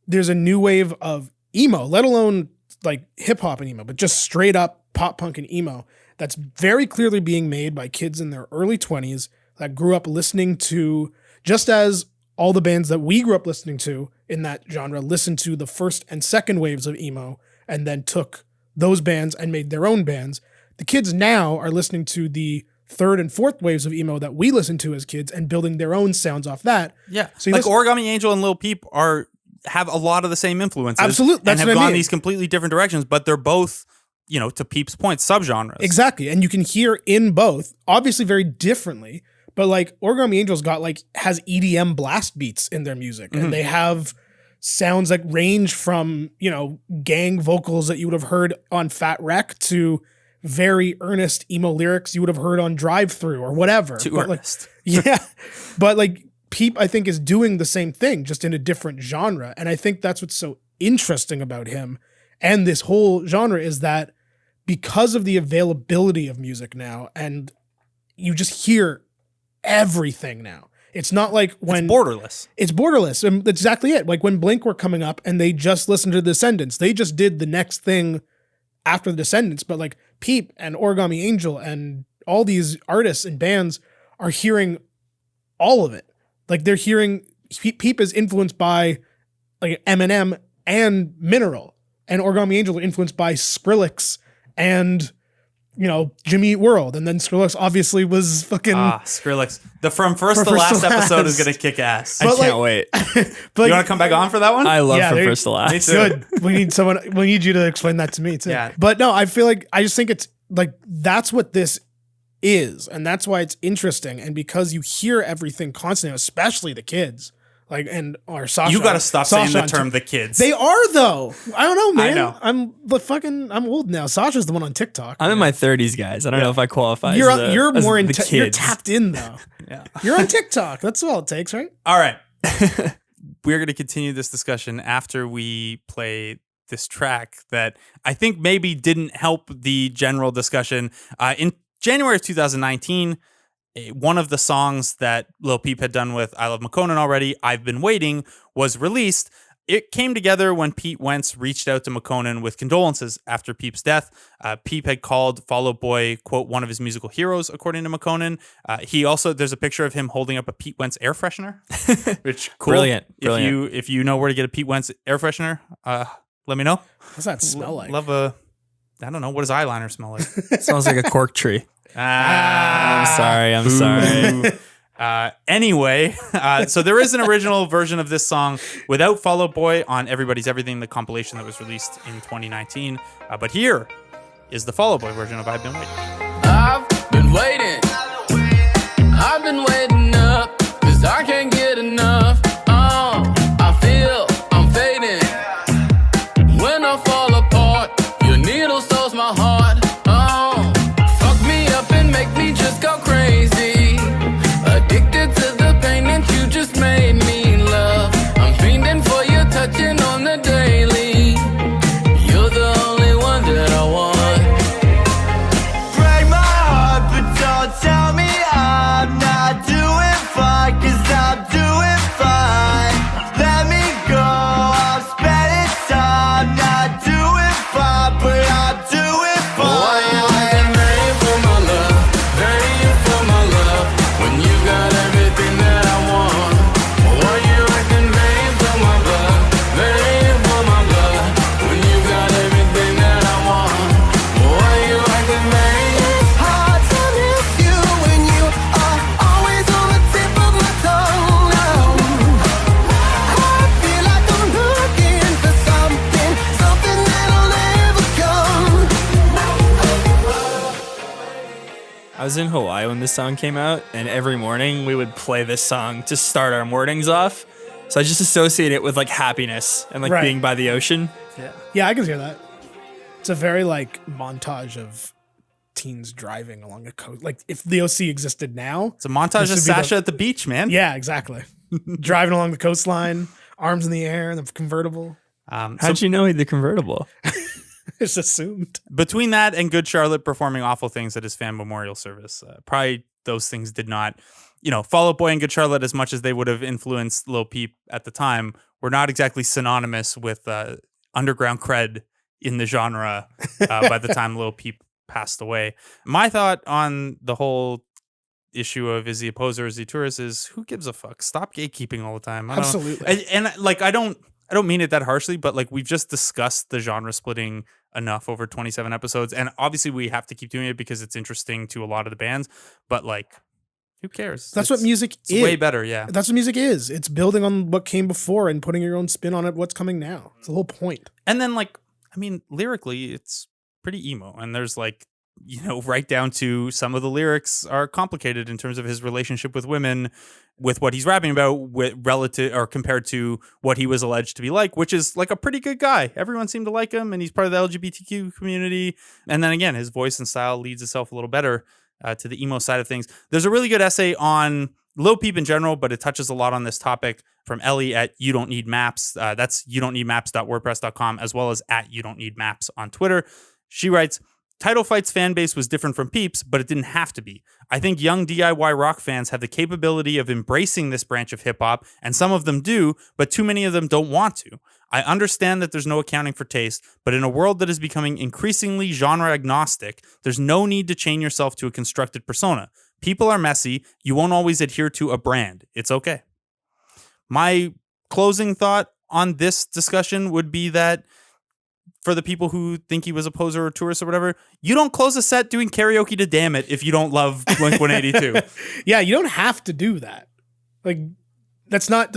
there's a new wave of emo, let alone like hip hop and emo, but just straight up pop punk and emo that's very clearly being made by kids in their early 20s that grew up listening to, just as all the bands that we grew up listening to in that genre listened to the first and second waves of emo and then took those bands and made their own bands. The kids now are listening to the third and fourth waves of emo that we listened to as kids and building their own sounds off that. Yeah. So like Origami Angel and Lil Peep have a lot of the same influences. Absolutely. That's and what have I gone mean. these completely different directions, but they're both, to Peep's point, subgenres. Exactly. And you can hear in both, obviously very differently, but like Origami Angel's has EDM blast beats in their music. And they have sounds that range from, gang vocals that you would have heard on Fat Wreck to very earnest emo lyrics you would have heard on Drive Thru or whatever. Too But earnest. But like Peep, I think, is doing the same thing, just in a different genre. And I think that's what's so interesting about him and this whole genre is that because of the availability of music now, and you just hear everything now. It's not like when It's borderless. It's borderless. And that's exactly it. Like when Blink were coming up and they just listened to Descendants, they just did the next thing after the Descendants. But like Peep and Origami Angel and all these artists and bands are hearing all of it. Like they're hearing Peep is influenced by like Eminem and Mineral, and Origami Angel are influenced by Skrillex and Jimmy Eat World, and then Skrillex obviously was fucking Skrillex. The From First to Last episode is gonna kick ass. I can't wait. But You want to come back on for that one? I love Yeah, From there- First to Last. Me too. good. We need you to explain that to me too. Yeah. But no, I feel like I just think it's like that's what this is, and that's why it's interesting. And because you hear everything constantly, especially the kids, or Sasha. You got to stop saying Sasha the on term "the kids." They are though. I don't know, man. I know. I'm old now. Sasha's the one on TikTok. I'm in my 30s, guys. I don't know if I qualify. You're as you're as more the into you're kids. tapped in though. Yeah. You're on TikTok. That's all it takes, right? All right. We're going to continue this discussion after we play this track that I think maybe didn't help the general discussion. In January of 2019, one of the songs that Lil Peep had done with I Love McConan already, I've Been Waiting, was released. It came together when Pete Wentz reached out to McConan with condolences after Peep's death. Peep had called Fall Out Boy, quote, one of his musical heroes, according to McConan. He also, there's a picture of him holding up a Pete Wentz air freshener, which cool. Brilliant. If you know where to get a Pete Wentz air freshener, let me know. What's that smell like? Love I don't know. What does eyeliner smell like? Smells like a cork tree. I'm Boo. sorry. Anyway, so there is an original version of this song without Fall Out Boy on Everybody's Everything, the compilation that was released in 2019. But here is the Fall Out Boy version of I've Been Waiting. I've been waiting. I've been waiting up, 'cause I can't get enough. I feel I'm fading. When I fall apart, your needle stows my heart. Fuck me up and make me just go crazy. Addicted to the pain that you just made me love. I'm fiending for your touching on the daily. You're the only one that I want. Break my heart, but don't tell me I'm not doing fine, 'cause I'm doing fine. Let me go, I'm spending time not doing fine, but I'm doing Why you fine. acting vain for my love, vain for my love, when you got everything that I want? Why you acting vain for my blood, vain for my blood, when you got everything that I want? Why you acting vain? It's hard to miss you when you are always on the tip of my tongue now. I feel like I'm looking for something that'll never come. I was in Hawaii when this song came out, and every morning we would play this song to start our mornings off. So I just associate it with like happiness and like Right. being by the ocean. Yeah, I can hear that. It's a very like montage of teens driving along a coast. Like if the OC existed now. It's a montage This of would be the- Sasha at the beach, man. Yeah, exactly. Driving along the coastline, arms in the air, the convertible. How'd you know he had the convertible? It's assumed. Between that and Good Charlotte performing awful things at his fan memorial service, probably those things did not, Fall Out Boy and Good Charlotte, as much as they would have influenced Lil Peep at the time, were not exactly synonymous with underground cred in the genre by the time Lil Peep passed away. My thought on the whole issue of is he a poser, is he a tourist, is who gives a fuck? Stop gatekeeping all the time. Absolutely. And like I don't mean it that harshly, but like we've just discussed the genre splitting enough over 27 episodes, and obviously we have to keep doing it because it's interesting to a lot of the bands, but like who cares? That's what music is. Way better, yeah. That's what music is. It's building on what came before and putting your own spin on it, what's coming now. It's the whole point. And then like, I mean, lyrically it's pretty emo, and there's like, right down to some of the lyrics are complicated in terms of his relationship with women, with what he's rapping about, with relative or compared to what he was alleged to be like, which is like a pretty good guy. Everyone seemed to like him, and he's part of the LGBTQ community. And then again, his voice and style leads itself a little better to the emo side of things. There's a really good essay on Lil Peep in general, but it touches a lot on this topic from Ellie at You Don't Need Maps. That's youdon'tneedmaps.wordpress.com, as well as at You Don't Need Maps on Twitter. She writes, Title Fight's fan base was different from Peep's, but it didn't have to be. I think young DIY rock fans have the capability of embracing this branch of hip-hop, and some of them do, but too many of them don't want to. I understand that there's no accounting for taste, but in a world that is becoming increasingly genre agnostic, there's no need to chain yourself to a constructed persona. People are messy. You won't always adhere to a brand. It's okay. My closing thought on this discussion would be that for the people who think he was a poser or tourist or whatever, you don't close a set doing karaoke to Damn It if you don't love Blink-182. Yeah, you don't have to do that. Like, that's not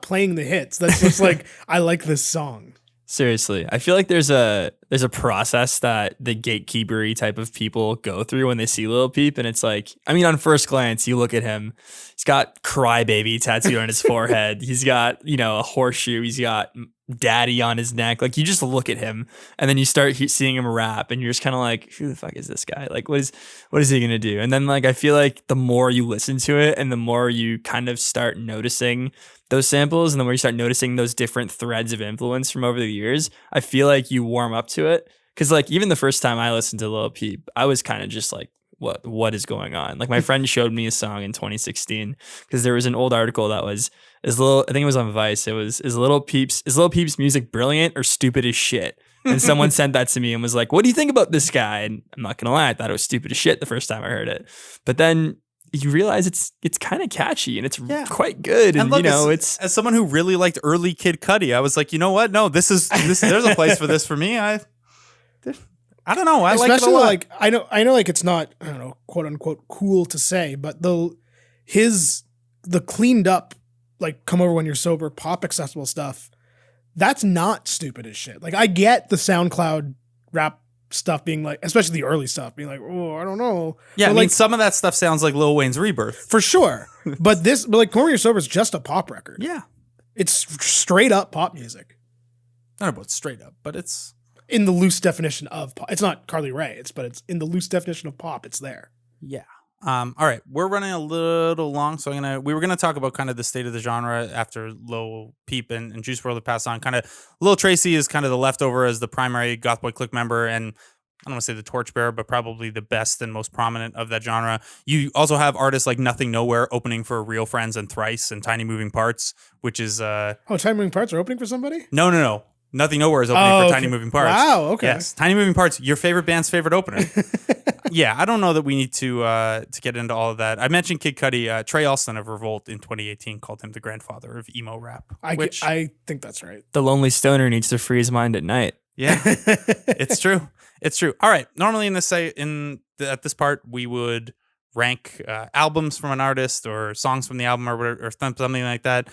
playing the hits. That's just like, I like this song. Seriously, I feel like there's a process that the gatekeepery type of people go through when they see Lil Peep, and it's like, I mean, on first glance, you look at him, he's got Crybaby tattooed on his forehead, he's got a horseshoe, he's got Daddy on his neck. Like, you just look at him, and then you start seeing him rap, and you're just kind of like, who the fuck is this guy? Like, what is he gonna do? And then like, I feel like the more you listen to it, and the more you kind of start noticing those samples, and the more you start noticing those different threads of influence from over the years, I feel like you warm up to it. Because like, even the first time I listened to Lil Peep, I was kind of just like, what is going on? Like, my friend showed me a song in 2016 because there was an old article that was I think it was on Vice. It was, is Lil Peep's music brilliant or stupid as shit? And someone sent that to me and was like, what do you think about this guy? And I'm not gonna lie, I thought it was stupid as shit the first time I heard it, but then you realize it's kind of catchy and it's quite good. And look, it's as someone who really liked early Kid Cudi, I was like, you know what? No, this there's a place for this for me. I don't know. I like it a lot. Like, I know like it's not, I don't know, quote unquote cool to say, but the cleaned up, like, come over when you're sober, pop accessible stuff, that's not stupid as shit. Like, I get the SoundCloud rap stuff being like, especially the early stuff being like, oh, I don't know. Yeah, but I mean, like, some of that stuff sounds like Lil Wayne's Rebirth. for sure. But like, Come Over When You're Sober is just a pop record. Yeah. It's straight up pop music. Not about straight up, but it's In the loose definition of pop. It's not Carly Rae, but it's in the loose definition of pop. It's there. yeah. All right, we're running a little long, so we were gonna talk about kind of the state of the genre after Lil Peep and Juice WRLD have passed on. Kind of Lil Tracy is kind of the leftover as the primary Goth Boy Clique member, and I don't want to say the torchbearer, but probably the best and most prominent of that genre. You also have artists like Nothing Nowhere opening for Real Friends and Thrice and Tiny Moving Parts, which is Tiny Moving Parts are opening for somebody? No. Nothing Nowhere is opening for Tiny Moving Parts. Wow, okay. Yes, Tiny Moving Parts, your favorite band's favorite opener. Yeah, I don't know that we need to get into all of that. I mentioned Kid Cudi. Trey Alston of Revolt in 2018 called him the grandfather of emo rap. I think that's right. the lonely stoner needs to free his mind at night. Yeah, it's true. It's true. All right. Normally at this part, we would rank albums from an artist or songs from the album or something like that.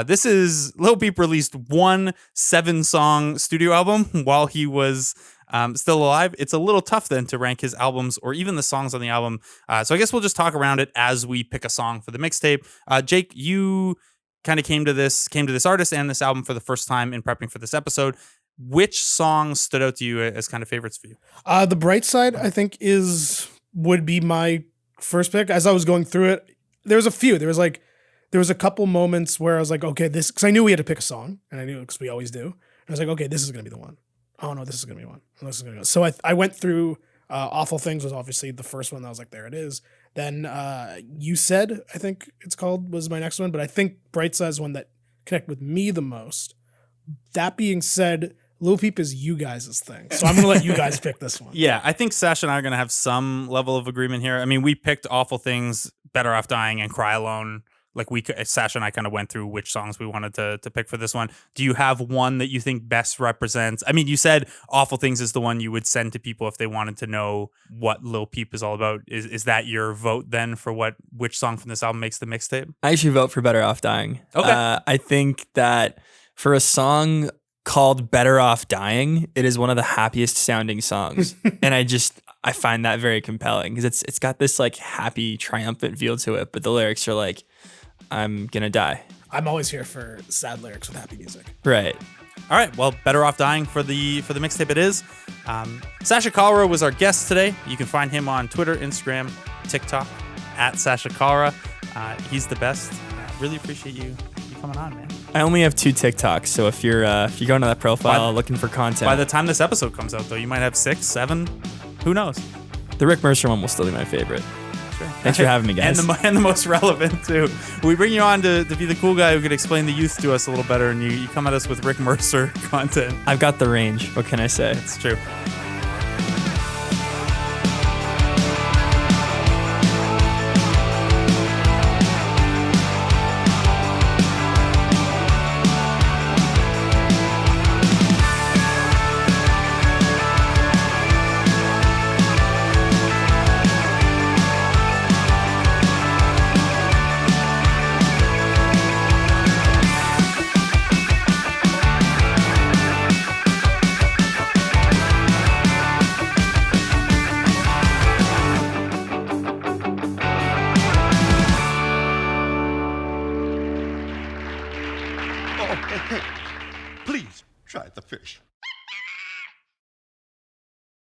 This is Lil Peep released one 7-song studio album while he was still alive. It's a little tough then to rank his albums or even the songs on the album. So I guess we'll just talk around it as we pick a song for the mixtape. Jake, you kind of came to this artist and this album for the first time in prepping for this episode. Which songs stood out to you as kind of favorites for you? The Bright Side, I think, would be my first pick. As I was going through it, there was a few. There was a couple moments where I was like, okay, this, because I knew we had to pick a song, and I knew because we always do. I was like, okay, this is gonna be the one. Oh no, this is gonna be one. This is gonna go. So I went through Awful Things was obviously the first one that I was like, there it is. Then You Said, I think it's called, was my next one, but I think Bright Side is one that connected with me the most. That being said, Lil Peep is you guys' thing. So I'm going to let you guys pick this one. Yeah, I think Sasha and I are going to have some level of agreement here. I mean, we picked Awful Things, Better Off Dying, and Cry Alone. Like Sasha and I kind of went through which songs we wanted to pick for this one. Do you have one that you think best represents? I mean, you said Awful Things is the one you would send to people if they wanted to know what Lil Peep is all about. Is that your vote then for which song from this album makes the mixtape? I actually vote for Better Off Dying. Okay. I think that for a song called Better Off Dying, it is one of the happiest sounding songs. And I find that very compelling because it's got this like happy, triumphant feel to it, but the lyrics are like, I'm gonna die. I'm always here for sad lyrics with happy music. Right. All right, well, Better Off Dying for the mixtape it is. Sasha Kalra was our guest today. You can find him on Twitter, Instagram, TikTok, at Sasha Kalra. He's the best. Really appreciate you coming on, man. I only have 2 TikToks, so if you're going to that profile looking for content, By the time this episode comes out, though, you might have 6, 7. Who knows? the Rick Mercer one will still be my favorite. Sure. Thanks for having me, guys. And the most relevant, too. We bring you on to be the cool guy who could explain the youth to us a little better, and you come at us with Rick Mercer content. I've got the range. What can I say? It's true.